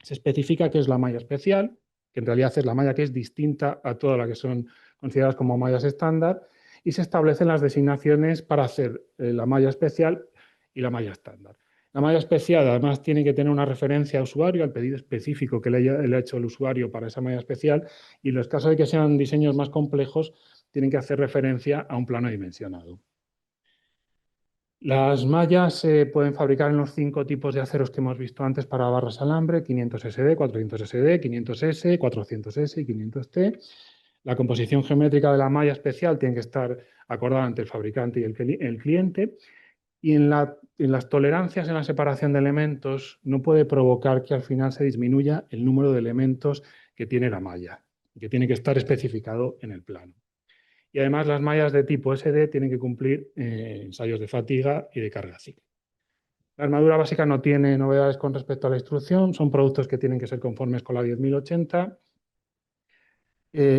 Se especifica qué es la malla especial, que en realidad es la malla que es distinta a todas las que son consideradas como mallas estándar, y se establecen las designaciones para hacer la malla especial y la malla estándar. La malla especial además tiene que tener una referencia a usuario, al pedido específico que le ha hecho el usuario para esa malla especial, y en los casos de que sean diseños más complejos tienen que hacer referencia a un plano dimensionado. Las mallas se pueden fabricar en los 5 tipos de aceros que hemos visto antes para barras alambre: 500SD, 400SD, 500S, 400S y 500T. La composición geométrica de la malla especial tiene que estar acordada entre el fabricante y el cliente. Y en las tolerancias en la separación de elementos no puede provocar que al final se disminuya el número de elementos que tiene la malla, que tiene que estar especificado en el plano. Y además las mallas de tipo SD tienen que cumplir ensayos de fatiga y de carga cíclica. La armadura básica no tiene novedades con respecto a la instrucción, son productos que tienen que ser conformes con la 10.080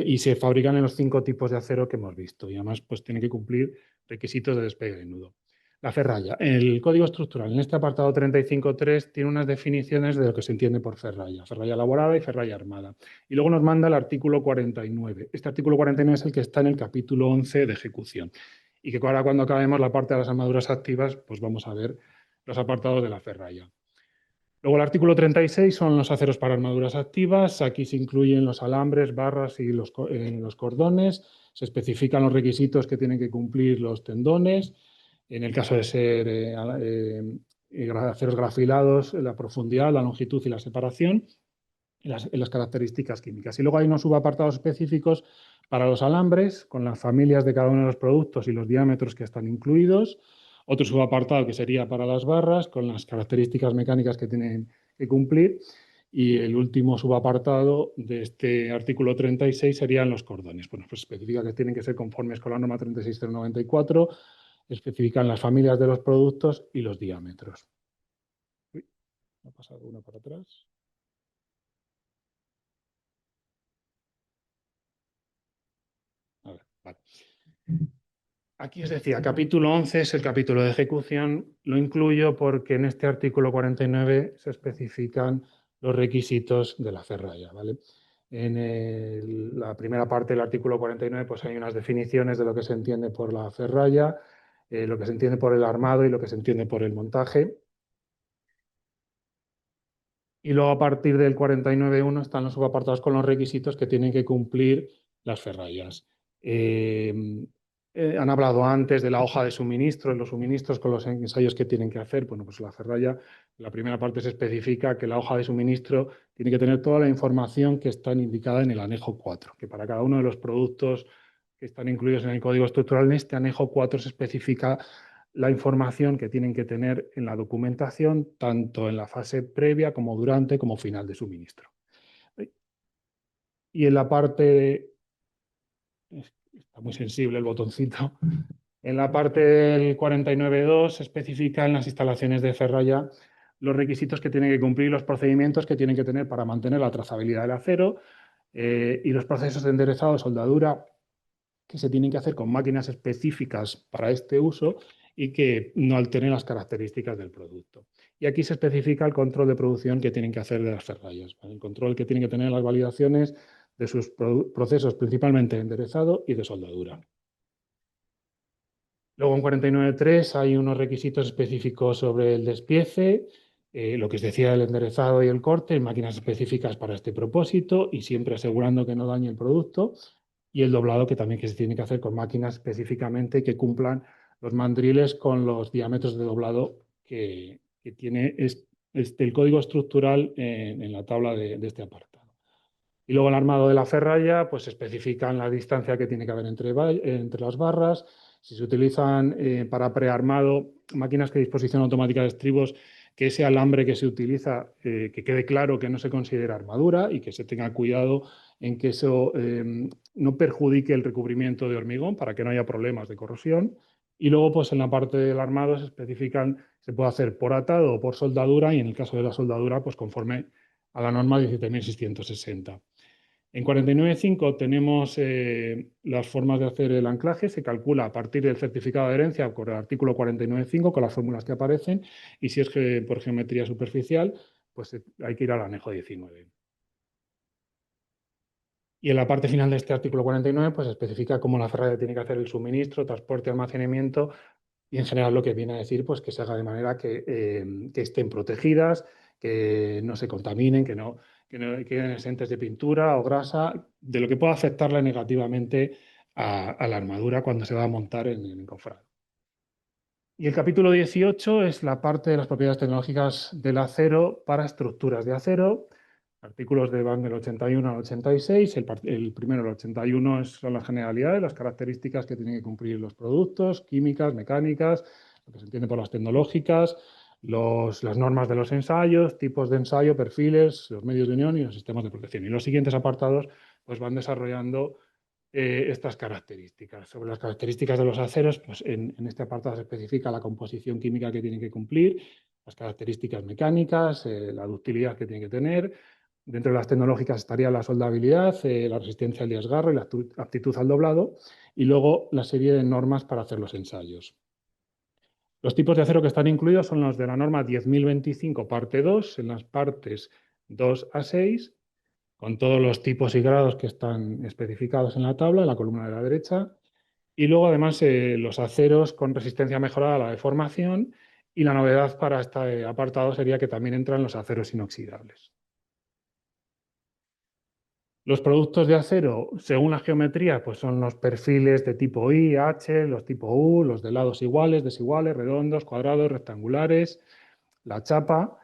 y se fabrican en los 5 tipos de acero que hemos visto, y además pues tienen que cumplir requisitos de despegue de nudo. La ferralla. El código estructural en este apartado 35.3 tiene unas definiciones de lo que se entiende por ferralla: ferralla elaborada y ferralla armada. Y luego nos manda el artículo 49. Este artículo 49 es el que está en el capítulo 11 de ejecución. Y que ahora, cuando acabemos la parte de las armaduras activas, pues vamos a ver los apartados de la ferralla. Luego el artículo 36 son los aceros para armaduras activas. Aquí se incluyen los alambres, barras y los cordones. Se especifican los requisitos que tienen que cumplir los tendones. En el caso de ser aceros grafilados, la profundidad, la longitud y la separación, y las características químicas. Y luego hay unos subapartados específicos para los alambres, con las familias de cada uno de los productos y los diámetros que están incluidos. Otro subapartado que sería para las barras, con las características mecánicas que tienen que cumplir. Y el último subapartado de este artículo 36 serían los cordones. Bueno, pues especifica que tienen que ser conformes con la norma 36094, especifican las familias de los productos y los diámetros. Uy, me ha pasado uno para atrás. A ver, vale. Aquí os decía, capítulo 11 es el capítulo de ejecución. Lo incluyo porque en este artículo 49 se especifican los requisitos de la ferralla, ¿vale? En la primera parte del artículo 49 pues hay unas definiciones de lo que se entiende por la ferralla, lo que se entiende por el armado y lo que se entiende por el montaje. Y luego, a partir del 49.1 están los subapartados con los requisitos que tienen que cumplir las ferrallas. Han hablado antes de la hoja de suministro, los suministros con los ensayos que tienen que hacer. Bueno, pues la ferralla, en la primera parte se especifica que la hoja de suministro tiene que tener toda la información que está indicada en el anejo 4, que para cada uno de los productos que están incluidos en el código estructural, en este anejo 4 se especifica la información que tienen que tener en la documentación, tanto en la fase previa como durante como final de suministro. Y en la parte, está muy sensible el botoncito, en la parte del 49.2 se especifica en las instalaciones de ferralla los requisitos que tienen que cumplir, los procedimientos que tienen que tener para mantener la trazabilidad del acero y los procesos de enderezado, soldadura, que se tienen que hacer con máquinas específicas para este uso y que no alteren las características del producto. Y aquí se especifica el control de producción que tienen que hacer de las ferrallas, ¿vale? El control que tienen que tener las validaciones de sus procesos, principalmente de enderezado y de soldadura. Luego, en 49.3 hay unos requisitos específicos sobre el despiece, lo que os decía, el enderezado y el corte, en máquinas específicas para este propósito y siempre asegurando que no dañe el producto. Y y el doblado que se tiene que hacer con máquinas específicamente que cumplan los mandriles con los diámetros de doblado que tiene el código estructural en la tabla de este apartado. Y luego el armado de la ferralla, pues especifican la distancia que tiene que haber entre las barras. Si se utilizan para prearmado máquinas de disposición automática de estribos, que ese alambre que se utiliza, que quede claro que no se considera armadura y que se tenga cuidado en que eso no perjudique el recubrimiento de hormigón para que no haya problemas de corrosión. Y luego, pues en la parte del armado se especifican, se puede hacer por atado o por soldadura, y en el caso de la soldadura, pues conforme a la norma 17.660. En 49.5 tenemos las formas de hacer el anclaje. Se calcula a partir del certificado de herencia con el artículo 49.5 con las fórmulas que aparecen, y si es que por geometría superficial, pues hay que ir al anejo 19. Y en la parte final de este artículo 49, pues especifica cómo la ferralla tiene que hacer el suministro, transporte, almacenamiento, y en general lo que viene a decir, pues que se haga de manera que estén protegidas, que no se contaminen, que no queden exentes de pintura o grasa, de lo que pueda afectarle negativamente a la armadura cuando se va a montar en el encofrado. Y el capítulo 18 es la parte de las propiedades tecnológicas del acero para estructuras de acero. Artículos van del 81 al 86. El primero, el 81, son las generalidades, las características que tienen que cumplir los productos, químicas, mecánicas, lo que se entiende por las tecnológicas, las normas de los ensayos, tipos de ensayo, perfiles, los medios de unión y los sistemas de protección. Y los siguientes apartados pues, van desarrollando estas características. Sobre las características de los aceros, pues en este apartado se especifica la composición química que tienen que cumplir, las características mecánicas, la ductilidad que tienen que tener. Dentro de las tecnológicas estaría la soldabilidad, la resistencia al desgarro y la aptitud al doblado, y luego la serie de normas para hacer los ensayos. Los tipos de acero que están incluidos son los de la norma 10.025, parte 2, en las partes 2 a 6, con todos los tipos y grados que están especificados en la tabla, en la columna de la derecha. Y luego, además, los aceros con resistencia mejorada a la deformación. Y la novedad para este apartado sería que también entran los aceros inoxidables. Los productos de acero, según la geometría, pues son los perfiles de tipo I, H, los tipo U, los de lados iguales, desiguales, redondos, cuadrados, rectangulares, la chapa,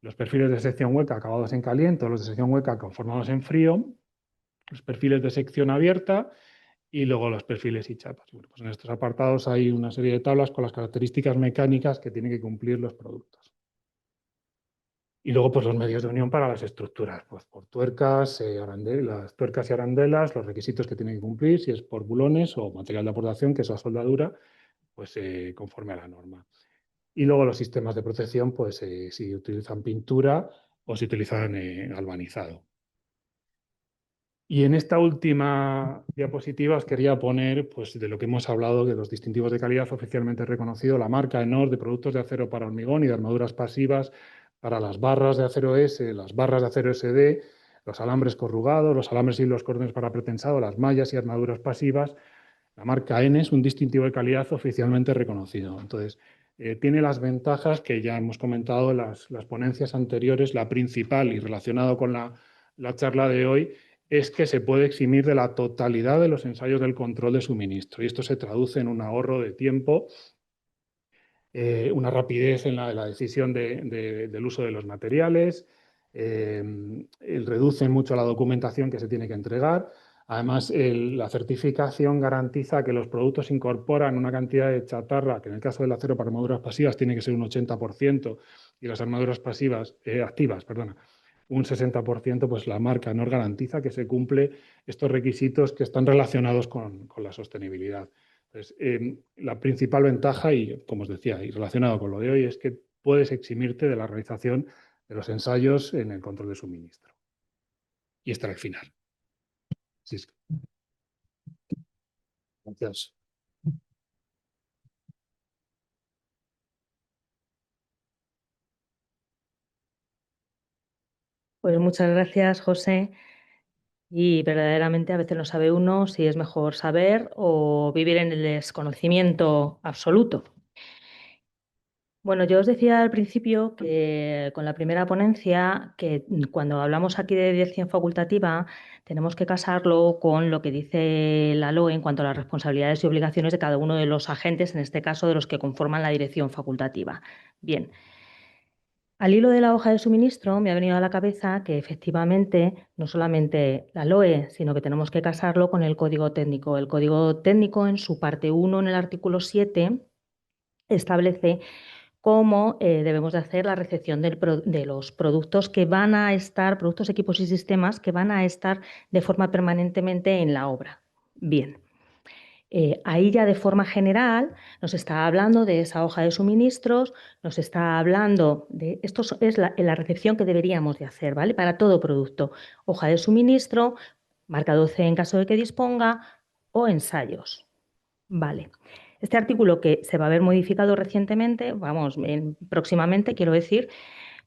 los perfiles de sección hueca acabados en caliente, los de sección hueca conformados en frío, los perfiles de sección abierta y luego los perfiles y chapas. Bueno, pues en estos apartados hay una serie de tablas con las características mecánicas que tienen que cumplir los productos. Y luego pues los medios de unión para las estructuras, pues por tuercas, las tuercas y arandelas, los requisitos que tienen que cumplir, si es por bulones o material de aportación, que es la soldadura, pues conforme a la norma. Y luego los sistemas de protección, pues si utilizan pintura o si utilizan galvanizado. Y en esta última diapositiva os quería poner, pues, de lo que hemos hablado, de los distintivos de calidad oficialmente reconocidos, la marca ENOR de productos de acero para hormigón y de armaduras pasivas para las barras de acero S, las barras de acero SD, los alambres corrugados, los alambres y los cordones para pretensado, las mallas y armaduras pasivas. La marca N es un distintivo de calidad oficialmente reconocido. Entonces, tiene las ventajas que ya hemos comentado en las ponencias anteriores. La principal y relacionado con la charla de hoy es que se puede eximir de la totalidad de los ensayos del control de suministro, y esto se traduce en un ahorro de tiempo, una rapidez en la decisión del uso de los materiales, reduce mucho la documentación que se tiene que entregar. Además, la certificación garantiza que los productos incorporan una cantidad de chatarra, que en el caso del acero para armaduras pasivas tiene que ser un 80%, y las armaduras pasivas, activas, perdona, un 60%, pues la marca NOR garantiza que se cumple estos requisitos que están relacionados con la sostenibilidad. Entonces, la principal ventaja, y como os decía, y relacionado con lo de hoy, es que puedes eximirte de la realización de los ensayos en el control de suministro. Y está al final. Sí, sí. Gracias. Pues muchas gracias, José. Y verdaderamente a veces no sabe uno si es mejor saber o vivir en el desconocimiento absoluto. Bueno, yo os decía al principio que con la primera ponencia, que cuando hablamos aquí de dirección facultativa, tenemos que casarlo con lo que dice la LOE en cuanto a las responsabilidades y obligaciones de cada uno de los agentes, en este caso de los que conforman la dirección facultativa. Bien, al hilo de la hoja de suministro me ha venido a la cabeza que efectivamente no solamente la LOE, sino que tenemos que casarlo con el código técnico. El código técnico en su parte 1, en el artículo 7, establece cómo debemos de hacer la recepción de los productos que van a estar, productos, equipos y sistemas que van a estar de forma permanentemente en la obra. Bien. Ahí ya de forma general nos está hablando de esa hoja de suministros, nos está hablando de, esto es la recepción que deberíamos de hacer, ¿vale? Para todo producto, hoja de suministro, marca 12 en caso de que disponga o ensayos, ¿vale? Este artículo que se va a ver modificado recientemente, vamos, próximamente, quiero decir,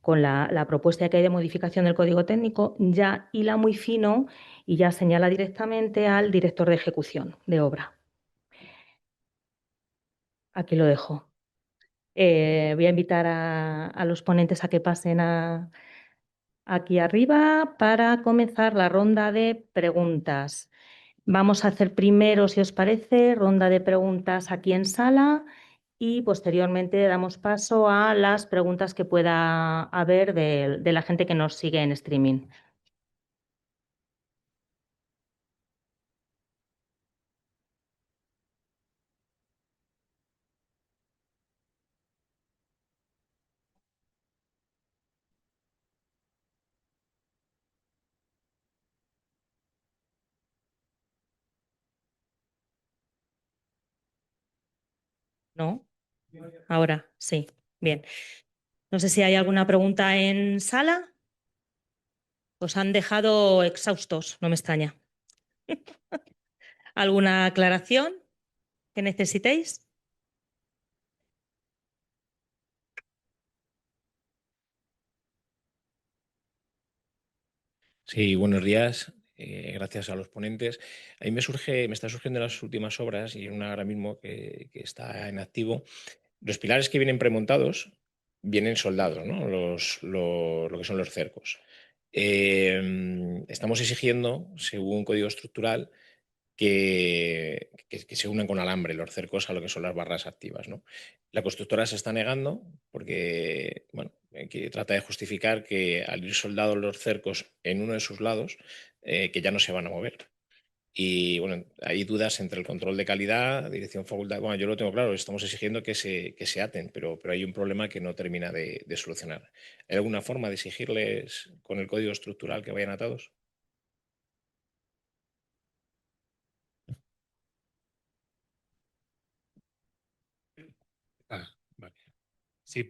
con la propuesta que hay de modificación del código técnico, ya hila muy fino y ya señala directamente al director de ejecución de obra. Aquí lo dejo. Voy a invitar a los ponentes a que pasen aquí arriba para comenzar la ronda de preguntas. Vamos a hacer primero, si os parece, ronda de preguntas aquí en sala y posteriormente damos paso a las preguntas que pueda haber de la gente que nos sigue en streaming. ¿No? Ahora, sí. Bien. No sé si hay alguna pregunta en sala. Os han dejado exhaustos, no me extraña. ¿Alguna aclaración que necesitéis? Sí, buenos días. Gracias a los ponentes. A mí me está surgiendo en las últimas obras y en una ahora mismo que está en activo. Los pilares que vienen premontados vienen soldados, ¿no? Lo que son los cercos. Estamos exigiendo, según código estructural, que se unan con alambre los cercos a lo que son las barras activas, ¿no? La constructora se está negando porque, bueno, que trata de justificar que al ir soldados los cercos en uno de sus lados, que ya no se van a mover. Y bueno, hay dudas entre el control de calidad, dirección facultad. Bueno, yo lo tengo claro, estamos exigiendo que se aten, pero hay un problema que no termina de solucionar. ¿Hay alguna forma de exigirles con el código estructural que vayan atados? Vale. Sí,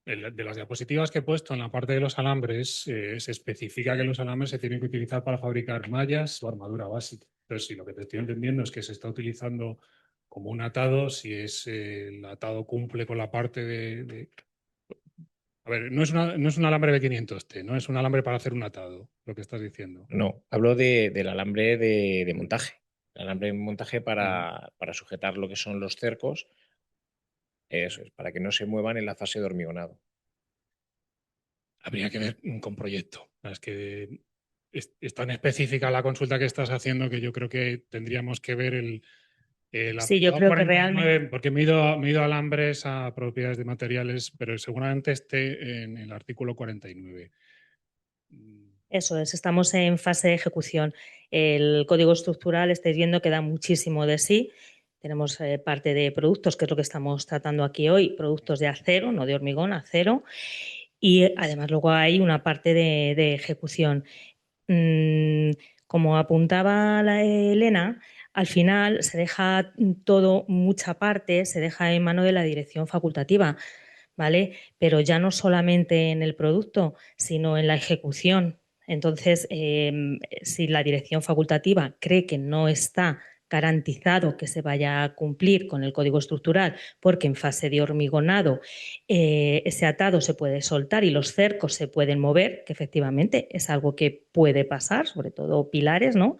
de las diapositivas que he puesto en la parte de los alambres, se especifica que los alambres se tienen que utilizar para fabricar mallas o armadura básica. Entonces, si lo que te estoy entendiendo es que se está utilizando como un atado, si el atado cumple con la parte de... A ver, no es un alambre B500T, no es un alambre para hacer un atado, lo que estás diciendo. No, hablo del alambre de montaje. El alambre de montaje para sujetar lo que son los cercos, eso es, para que no se muevan en la fase de hormigonado. Habría que ver con proyecto. Es que es tan específica la consulta que estás haciendo que yo creo que tendríamos que ver el Sí, yo creo que 49, realmente. porque me he ido a alambres a propiedades de materiales, pero seguramente esté en el artículo 49. Eso es, estamos en fase de ejecución. El código estructural, estáis viendo que da muchísimo de sí. Tenemos parte de productos, que es lo que estamos tratando aquí hoy, productos de acero, no de hormigón, acero. Y además luego hay una parte de ejecución. Como apuntaba la Elena, al final se deja todo, mucha parte, se deja en mano de la dirección facultativa, ¿vale? Pero ya no solamente en el producto, sino en la ejecución. Entonces, si la dirección facultativa cree que no está garantizado que se vaya a cumplir con el código estructural, porque en fase de hormigonado ese atado se puede soltar y los cercos se pueden mover, que efectivamente es algo que puede pasar, sobre todo pilares, ¿no?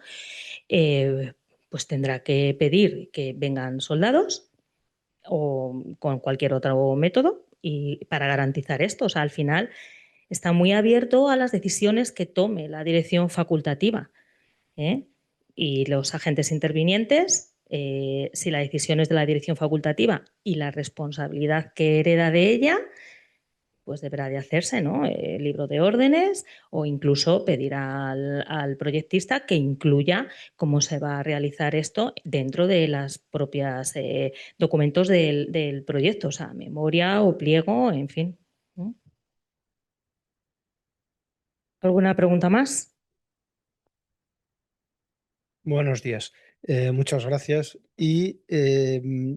Pues tendrá que pedir que vengan soldados o con cualquier otro método y para garantizar esto. O sea, al final está muy abierto a las decisiones que tome la dirección facultativa, ¿eh? Y los agentes intervinientes, si la decisión es de la dirección facultativa y la responsabilidad que hereda de ella, pues deberá de hacerse, ¿no? El libro de órdenes o incluso pedir al proyectista que incluya cómo se va a realizar esto dentro de las propias documentos del proyecto, o sea, memoria o pliego, en fin. ¿No? ¿Alguna pregunta más? Buenos días, muchas gracias. Y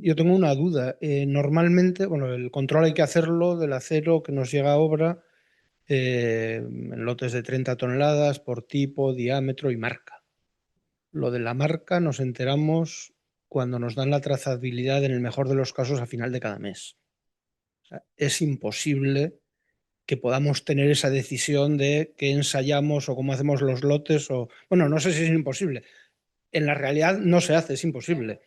yo tengo una duda. Normalmente, bueno, el control hay que hacerlo del acero que nos llega a obra en lotes de 30 toneladas por tipo, diámetro y marca. Lo de la marca nos enteramos cuando nos dan la trazabilidad, en el mejor de los casos, a final de cada mes. O sea, es imposible que podamos tener esa decisión de qué ensayamos o cómo hacemos los lotes. O bueno, no sé si es imposible. En la realidad no se hace, es imposible.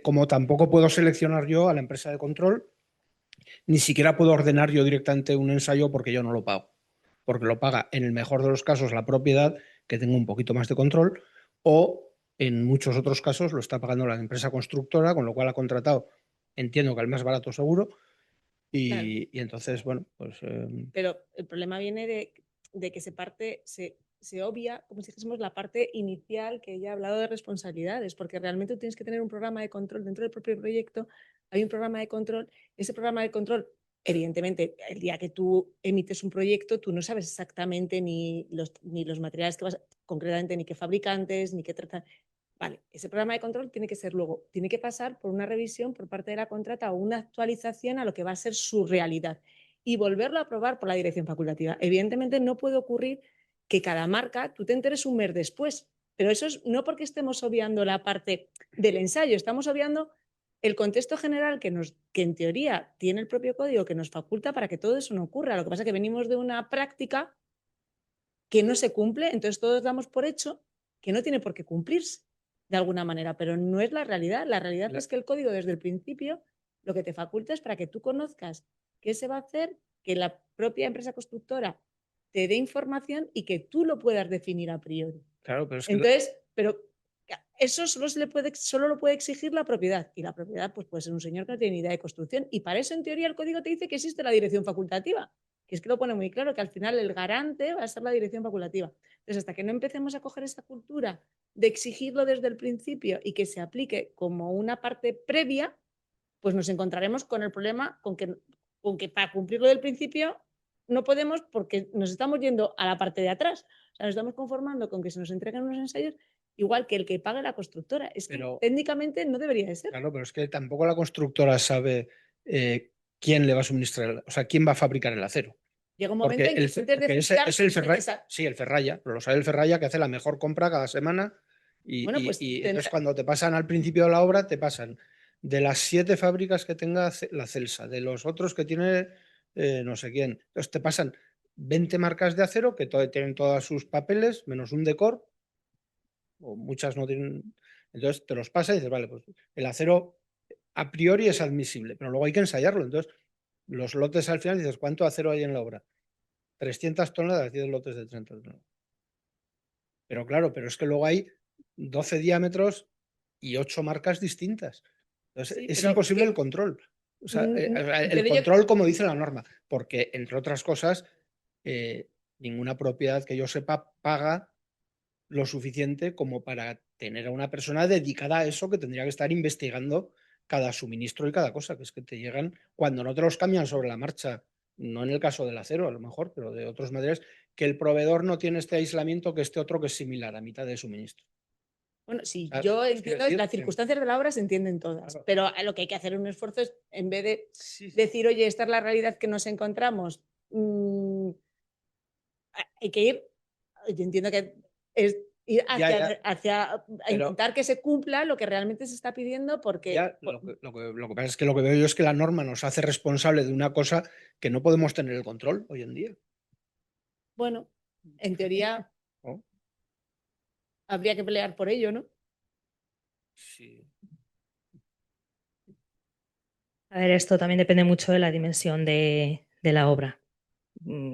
Como tampoco puedo seleccionar yo a la empresa de control, ni siquiera puedo ordenar yo directamente un ensayo porque yo no lo pago. Porque lo paga, en el mejor de los casos, la propiedad, que tengo un poquito más de control, o en muchos otros casos lo está pagando la empresa constructora, con lo cual ha contratado, entiendo que al más barato seguro, Claro. y entonces, bueno, pues... Pero el problema viene de que se obvia, como si dijésemos, la parte inicial que ya he hablado de responsabilidades, porque realmente tú tienes que tener un programa de control dentro del propio proyecto. Hay un programa de control. Ese programa de control, evidentemente, el día que tú emites un proyecto, tú no sabes exactamente ni los materiales que vas, concretamente, ni qué fabricantes, ni qué tratan. Vale, ese programa de control tiene que ser luego, tiene que pasar por una revisión por parte de la contrata o una actualización a lo que va a ser su realidad y volverlo a aprobar por la dirección facultativa. Evidentemente no puede ocurrir que cada marca tú te enteres un mes después, pero eso es no porque estemos obviando la parte del ensayo, estamos obviando el contexto general que en teoría tiene el propio código que nos faculta para que todo eso no ocurra. Lo que pasa es que venimos de una práctica que no se cumple, entonces todos damos por hecho que no tiene por qué cumplirse de alguna manera, pero no es la realidad. La realidad es que el código desde el principio lo que te faculta es para que tú conozcas qué se va a hacer, que la propia empresa constructora te dé información y que tú lo puedas definir a priori. Claro, pero es que... Entonces, pero eso solo lo puede exigir la propiedad, y la propiedad pues puede ser un señor que no tiene ni idea de construcción, y para eso en teoría el código te dice que existe la dirección facultativa, que es que lo pone muy claro, que al final el garante va a ser la dirección facultativa. Entonces, hasta que no empecemos a coger esta cultura de exigirlo desde el principio y que se aplique como una parte previa, pues nos encontraremos con el problema con que para cumplirlo del principio no podemos, porque nos estamos yendo a la parte de atrás. O sea, nos estamos conformando con que se nos entreguen unos ensayos igual que el que pague la constructora. Es que técnicamente no debería de ser. Claro, pero es que tampoco la constructora sabe quién le va a suministrar, o sea, quién va a fabricar el acero. Llega un momento Porque en que antes de citar, es el Ferraya, sí, el Ferraya, pero lo sabe el Ferraya, que hace la mejor compra cada semana. Bueno, pues Y entonces cuando te pasan al principio de la obra, te pasan de las 7 fábricas que tenga la Celsa, de los otros que tiene no sé quién. Entonces te pasan 20 marcas de acero que tienen todos sus papeles, menos un decor, o muchas no tienen. Entonces te los pasa y dices, vale, pues el acero a priori es admisible, pero luego hay que ensayarlo. Entonces, los lotes al final dices, ¿cuánto acero hay en la obra? 300 toneladas, 10 lotes de 30 toneladas. Pero claro, pero es que luego hay 12 diámetros y 8 marcas distintas. Entonces, sí, es imposible el control. O sea, el control como dice la norma, porque, entre otras cosas, ninguna propiedad que yo sepa paga lo suficiente como para tener a una persona dedicada a eso que tendría que estar investigando cada suministro y cada cosa, que es que te llegan cuando no te los cambian sobre la marcha, no en el caso del acero a lo mejor, pero de otros materiales, que el proveedor no tiene este aislamiento que este otro que es similar a mitad de suministro. Bueno, sí, ¿Sabes? yo entiendo, decir, las circunstancias de la obra se entienden todas, claro. pero lo que hay que hacer es un esfuerzo es, en vez de Sí. decir, oye, esta es la realidad que nos encontramos, hay que ir, yo entiendo que es ir hacia intentar que se cumpla lo que realmente se está pidiendo, porque... Lo que pasa es que lo que veo yo es que la norma nos hace responsable de una cosa que no podemos tener el control hoy en día. Bueno, en teoría ¿No? habría que pelear por ello, ¿no? Sí. A ver, esto también depende mucho de la dimensión de la obra.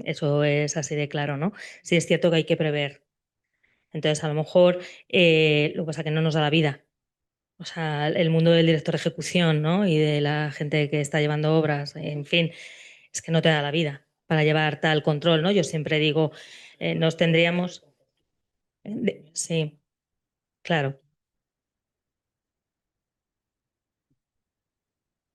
Eso es así de claro, ¿no? Sí es cierto que hay que prever. Entonces, a lo mejor lo que pasa es que no nos da la vida. O sea, el mundo del director de ejecución, ¿no? Y de la gente que está llevando obras, en fin, es que no te da la vida para llevar tal control, ¿no? Yo siempre digo, nos tendríamos... sí, claro.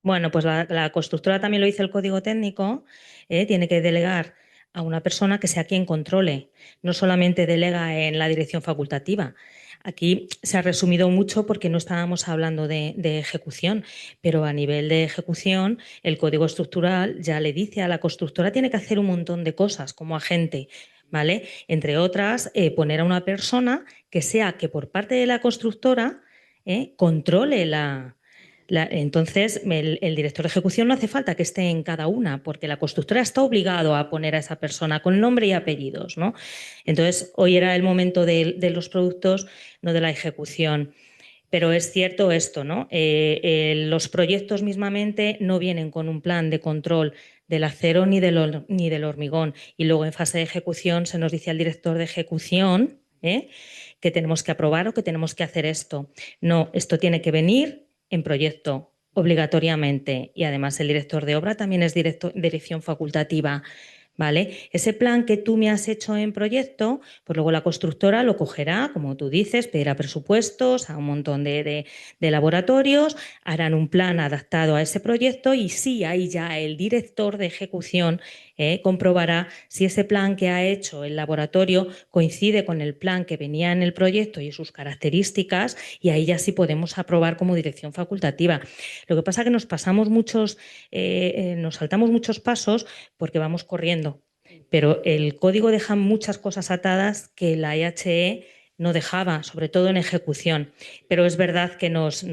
Bueno, pues la constructora también lo dice el código técnico, tiene que delegar a una persona que sea quien controle, no solamente delega en la dirección facultativa. Aquí se ha resumido mucho porque no estábamos hablando de ejecución, pero a nivel de ejecución el código estructural ya le dice a la constructora tiene que hacer un montón de cosas como agente, ¿vale? Entre otras, poner a una persona que sea que por parte de la constructora controle entonces, el director de ejecución no hace falta que esté en cada una, porque la constructora está obligado a poner a esa persona con nombre y apellidos, ¿no? Entonces, hoy era el momento de los productos, no de la ejecución. Pero es cierto esto, ¿no? Los proyectos mismamente no vienen con un plan de control del acero ni del hormigón. Y luego en fase de ejecución se nos dice al director de ejecución que tenemos que aprobar o que tenemos que hacer esto. No, esto tiene que venir en proyecto obligatoriamente. Y además el director de obra también es dirección facultativa. ¿Vale? Ese plan que tú me has hecho en proyecto, pues luego la constructora lo cogerá, como tú dices, pedirá presupuestos a un montón de laboratorios, harán un plan adaptado a ese proyecto y sí, ahí ya el director de ejecución comprobará si ese plan que ha hecho el laboratorio coincide con el plan que venía en el proyecto y sus características, y ahí ya sí podemos aprobar como dirección facultativa. Lo que pasa es que nos saltamos muchos pasos porque vamos corriendo, pero el código deja muchas cosas atadas que la IHE no dejaba, sobre todo en ejecución. Pero es verdad que nos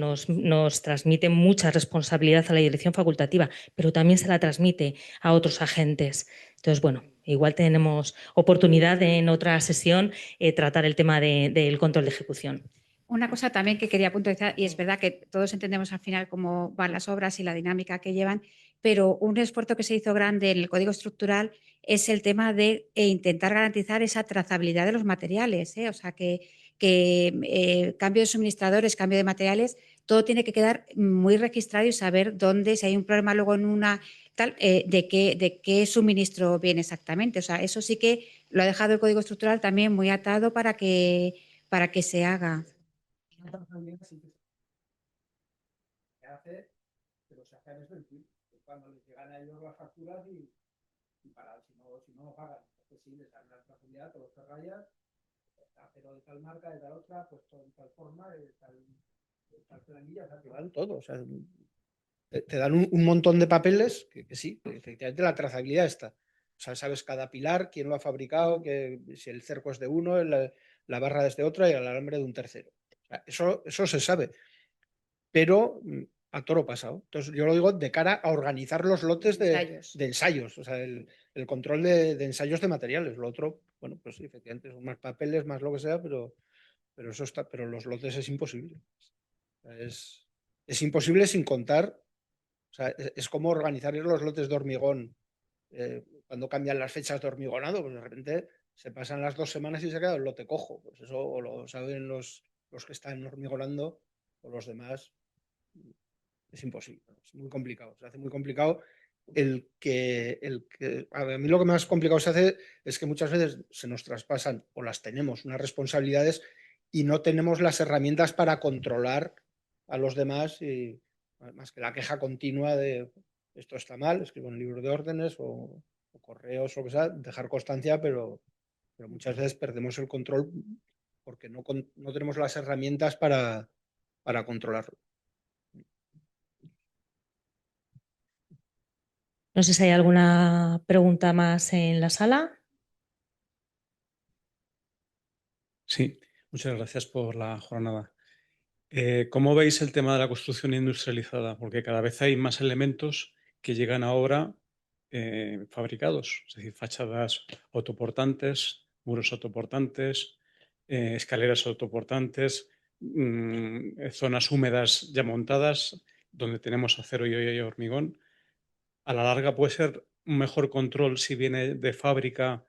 transmite mucha responsabilidad a la dirección facultativa, pero también se la transmite a otros agentes. Entonces, bueno, igual tenemos oportunidad de, en otra sesión tratar el tema del control de ejecución. Una cosa también que quería puntualizar, y es verdad que todos entendemos al final cómo van las obras y la dinámica que llevan, pero un esfuerzo que se hizo grande en el código estructural es el tema de intentar garantizar esa trazabilidad de los materiales. O sea, que cambio de suministradores, cambio de materiales, todo tiene que quedar muy registrado y saber dónde, si hay un problema luego en una tal, de qué suministro viene exactamente. O sea, eso sí que lo ha dejado el código estructural también muy atado para que se haga. Pero se hace a desmentir, cuando les llegan a ellos las facturas y para, si no pagan, pues sí, les dan la trazabilidad, todos los rayas, pero de tal marca, de tal otra, pues de tal forma, de tal planilla, o sea, te dan todo, o sea, te dan un montón de papeles que sí, que efectivamente la trazabilidad está. O sea, sabes cada pilar, quién lo ha fabricado, que si el cerco es de uno, la barra es de otra y el alambre de un tercero. O sea, eso se sabe, pero a toro pasado. Entonces, yo lo digo de cara a organizar los lotes de ensayos, o sea, el control de ensayos de materiales. Lo otro, bueno, pues sí, efectivamente, son más papeles, más lo que sea, pero eso está, pero los lotes es imposible. O sea, es imposible sin contar. O sea, es como organizar los lotes de hormigón. Cuando cambian las fechas de hormigonado, pues de repente se pasan las 2 semanas y se queda el lote cojo. Pues eso o lo saben los que están hormigonando o los demás. Es imposible, es muy complicado. Se hace muy complicado a mí lo que más complicado se hace es que muchas veces se nos traspasan o las tenemos unas responsabilidades y no tenemos las herramientas para controlar a los demás, y más que la queja continua de esto está mal, escribo en el libro de órdenes o correos o lo que sea, dejar constancia, pero muchas veces perdemos el control porque no tenemos las herramientas para controlarlo. No sé si hay alguna pregunta más en la sala. Sí, muchas gracias por la jornada. ¿Cómo veis el tema de la construcción industrializada? Porque cada vez hay más elementos que llegan ahora fabricados, es decir, fachadas autoportantes, muros autoportantes, escaleras autoportantes, zonas húmedas ya montadas. donde tenemos acero y hormigón, a la larga puede ser un mejor control si viene de fábrica,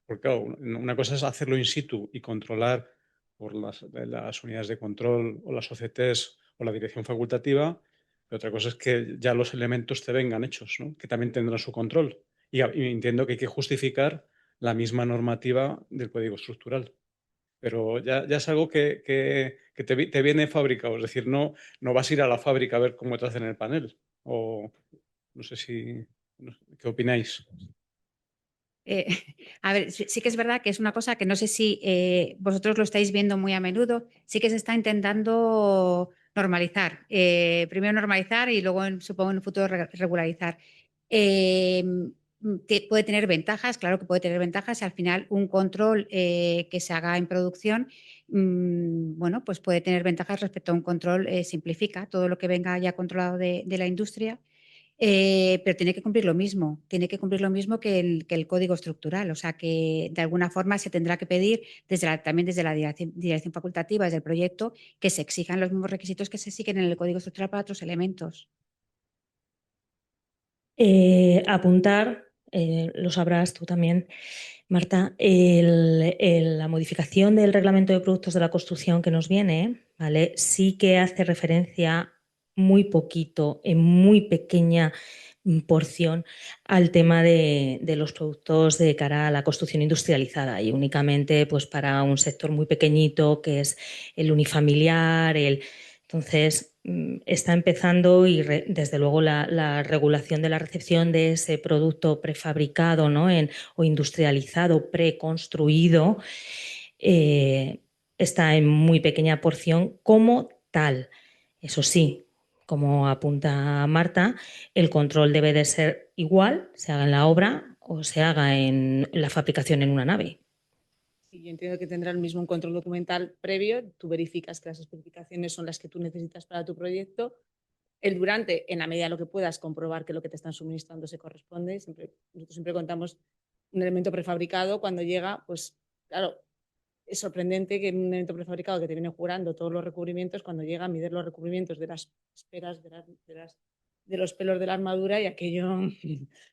porque claro, una cosa es hacerlo in situ y controlar por las unidades de control o las OCTs o la dirección facultativa, pero otra cosa es que ya los elementos te vengan hechos, ¿no? Que también tendrán su control. Y entiendo que hay que justificar la misma normativa del código estructural. Pero ya es algo que te viene fabricado, es decir, no vas a ir a la fábrica a ver cómo te hacen el panel. O no sé si, ¿qué opináis? Eh, a ver, sí que es verdad que es una cosa que no sé si vosotros lo estáis viendo muy a menudo, sí que se está intentando normalizar. Primero normalizar y luego, supongo, en un futuro regularizar. Puede tener ventajas, claro que puede tener ventajas. Al final, un control que se haga en producción, bueno, pues puede tener ventajas respecto a un control, simplifica todo lo que venga ya controlado de la industria. Pero tiene que cumplir lo mismo, tiene que cumplir lo mismo que el código estructural, o sea que de alguna forma se tendrá que pedir también desde la dirección facultativa, desde el proyecto, que se exijan los mismos requisitos que se siguen en el código estructural para otros elementos. Apuntar, lo sabrás tú también, Marta, la modificación del reglamento de productos de la construcción que nos viene, ¿vale? Sí que hace referencia muy poquito, en muy pequeña porción, al tema de los productos de cara a la construcción industrializada y únicamente pues, para un sector muy pequeñito que es el unifamiliar, entonces, está empezando y desde luego la regulación de la recepción de ese producto prefabricado, ¿no? O industrializado, preconstruido, está en muy pequeña porción como tal. Eso sí, como apunta Marta, el control debe de ser igual, se haga en la obra o se haga en la fabricación en una nave. Y yo entiendo que tendrá el mismo un control documental previo, tú verificas que las especificaciones son las que tú necesitas para tu proyecto. El durante, en la medida de lo que puedas, comprobar que lo que te están suministrando se corresponde. Nosotros siempre contamos un elemento prefabricado, cuando llega, pues claro, es sorprendente que un elemento prefabricado que te viene jurando todos los recubrimientos, cuando llega a medir los recubrimientos de las esperas, de los pelos de la armadura y aquello.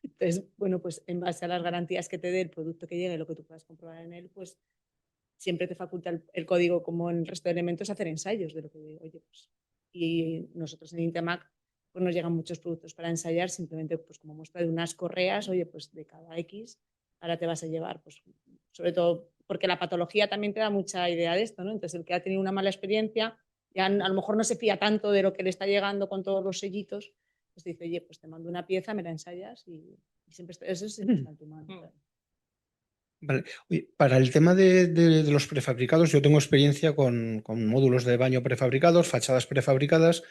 Entonces, bueno, pues en base a las garantías que te dé el producto que llegue y lo que tú puedas comprobar en él, pues siempre te faculta el código, como en el resto de elementos, hacer ensayos de lo que, oye, pues. Y nosotros en Intemac pues nos llegan muchos productos para ensayar, simplemente pues como muestra de unas correas, oye, pues de cada X, ahora te vas a llevar, pues sobre todo porque la patología también te da mucha idea de esto, ¿no? Entonces el que ha tenido una mala experiencia, ya a lo mejor no se fía tanto de lo que le está llegando con todos los sellitos, pues dice, oye, pues te mando una pieza, me la ensayas y siempre eso siempre está en tu mano. Claro. Vale. Oye, para el tema de los prefabricados, yo tengo experiencia con módulos de baño prefabricados, fachadas prefabricadas.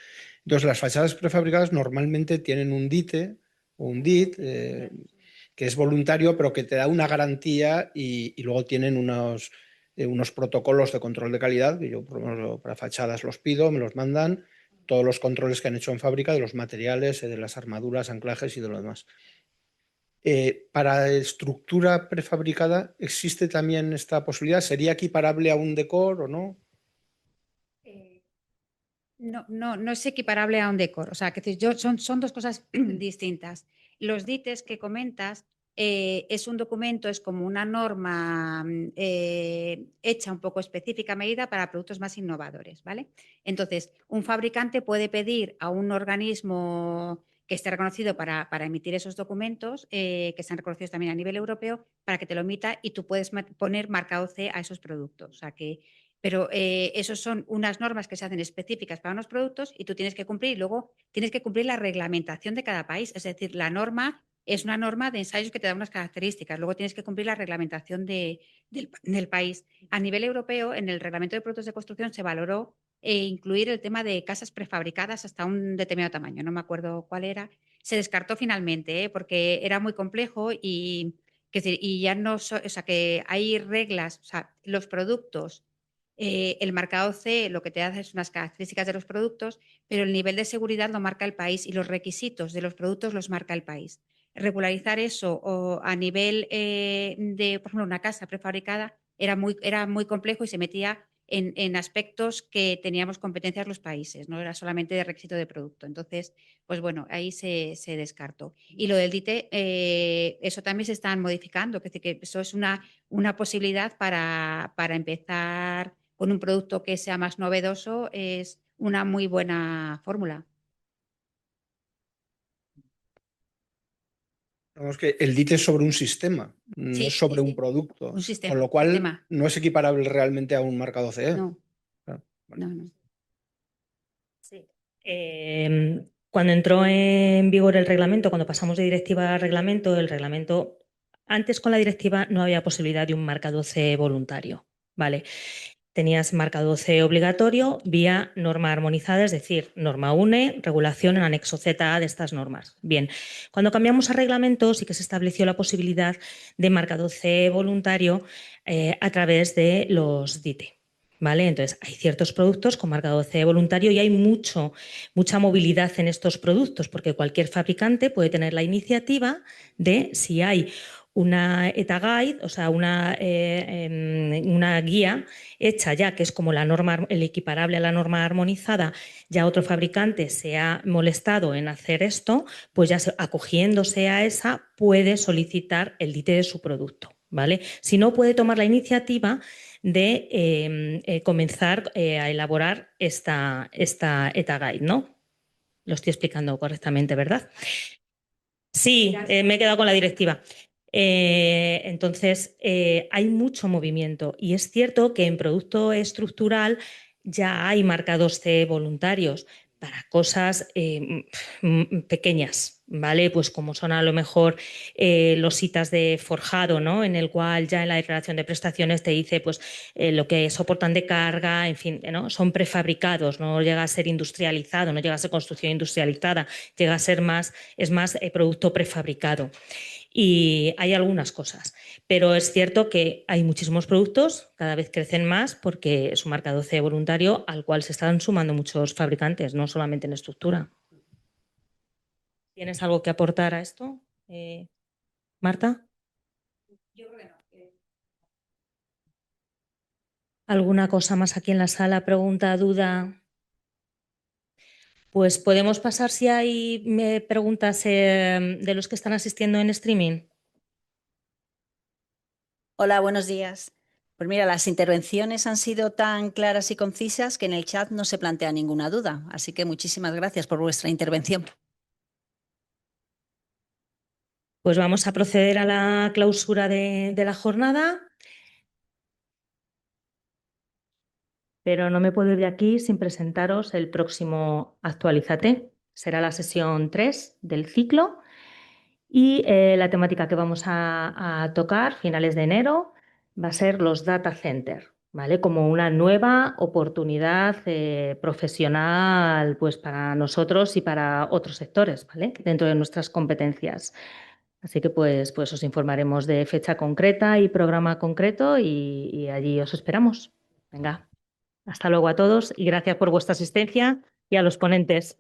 Entonces, las fachadas prefabricadas normalmente tienen un DITE o un DIT, que es voluntario, pero que te da una garantía y luego tienen unos protocolos de control de calidad, que yo por lo menos para fachadas los pido, me los mandan, todos los controles que han hecho en fábrica de los materiales, de las armaduras, anclajes y de lo demás. Para estructura prefabricada, ¿existe también esta posibilidad? ¿Sería equiparable a un decor o no? No es equiparable a un decor. O sea, que son dos cosas distintas. Los DITES que comentas es un documento, es como una norma hecha un poco específica, medida para productos más innovadores, ¿vale? Entonces, un fabricante puede pedir a un organismo que esté reconocido para emitir esos documentos, que están reconocidos también a nivel europeo, para que te lo emita y tú puedes poner marca OC a esos productos. O sea, pero esos son unas normas que se hacen específicas para unos productos y tú tienes que cumplir y luego tienes que cumplir la reglamentación de cada país. Es decir, la norma es una norma de ensayos que te da unas características. Luego tienes que cumplir la reglamentación del país. A nivel europeo, en el reglamento de productos de construcción se valoró incluir el tema de casas prefabricadas hasta un determinado tamaño. No me acuerdo cuál era. Se descartó finalmente porque era muy complejo y ya no, o sea, que hay reglas, o sea, los productos. El marcado C lo que te hace es unas características de los productos, pero el nivel de seguridad lo marca el país y los requisitos de los productos los marca el país. Regularizar eso a nivel de, por ejemplo, una casa prefabricada era muy complejo y se metía en aspectos que teníamos competencias los países, no era solamente de requisito de producto. Entonces, pues bueno, ahí se descartó. Y lo del DITE, eso también se están modificando, es decir, que eso es una posibilidad para empezar con un producto que sea más novedoso, es una muy buena fórmula. Vamos que el DIT es sobre un sistema, no Sí, es sobre sí, un sí. producto. Un sistema, Con lo cual sistema. no es equiparable realmente a un marcado CE. No, Claro, vale. no. Sí. Cuando entró en vigor el reglamento, cuando pasamos de directiva a reglamento, antes con la directiva no había posibilidad de un marcado CE voluntario, ¿vale? Tenías marcado CE obligatorio vía norma armonizada, es decir, norma UNE, regulación en anexo ZA de estas normas. Bien, cuando cambiamos a reglamento sí que se estableció la posibilidad de marcado CE voluntario a través de los DITE. ¿Vale? Entonces, hay ciertos productos con marcado CE voluntario y hay mucha movilidad en estos productos, porque cualquier fabricante puede tener la iniciativa de, si hay una ETA Guide, o sea, una guía hecha ya, que es como la norma, el equiparable a la norma armonizada, ya otro fabricante se ha molestado en hacer esto, pues ya acogiéndose a esa puede solicitar el DITE de su producto, ¿vale? Si no, puede tomar la iniciativa de comenzar a elaborar esta ETA Guide, ¿no? Lo estoy explicando correctamente, ¿verdad? Sí, me he quedado con la directiva. Entonces, hay mucho movimiento y es cierto que en producto estructural ya hay marcados CE voluntarios para cosas pequeñas, ¿vale? Pues como son a lo mejor los hitas de forjado, ¿no? En el cual ya en la declaración de prestaciones te dice pues lo que soportan de carga, en fin, ¿no? Son prefabricados, no llega a ser industrializado, no llega a ser construcción industrializada, llega a ser es más producto prefabricado. Y hay algunas cosas, pero es cierto que hay muchísimos productos, cada vez crecen más porque es un marcado CE voluntario al cual se están sumando muchos fabricantes, no solamente en estructura. ¿Tienes algo que aportar a esto, Marta? Yo creo que no. ¿Alguna cosa más aquí en la sala? ¿Pregunta, duda? Pues podemos pasar si hay preguntas de los que están asistiendo en streaming. Hola, buenos días. Pues mira, las intervenciones han sido tan claras y concisas que en el chat no se plantea ninguna duda. Así que muchísimas gracias por vuestra intervención. Pues vamos a proceder a la clausura de la jornada. Pero no me puedo ir de aquí sin presentaros el próximo Actualízate. Será la sesión 3 del ciclo y la temática que vamos a tocar, finales de enero, va a ser los data centers, ¿vale? Como una nueva oportunidad profesional pues, para nosotros y para otros sectores, ¿vale? Dentro de nuestras competencias. Así que pues os informaremos de fecha concreta y programa concreto y allí os esperamos. Venga. Hasta luego a todos y gracias por vuestra asistencia y a los ponentes.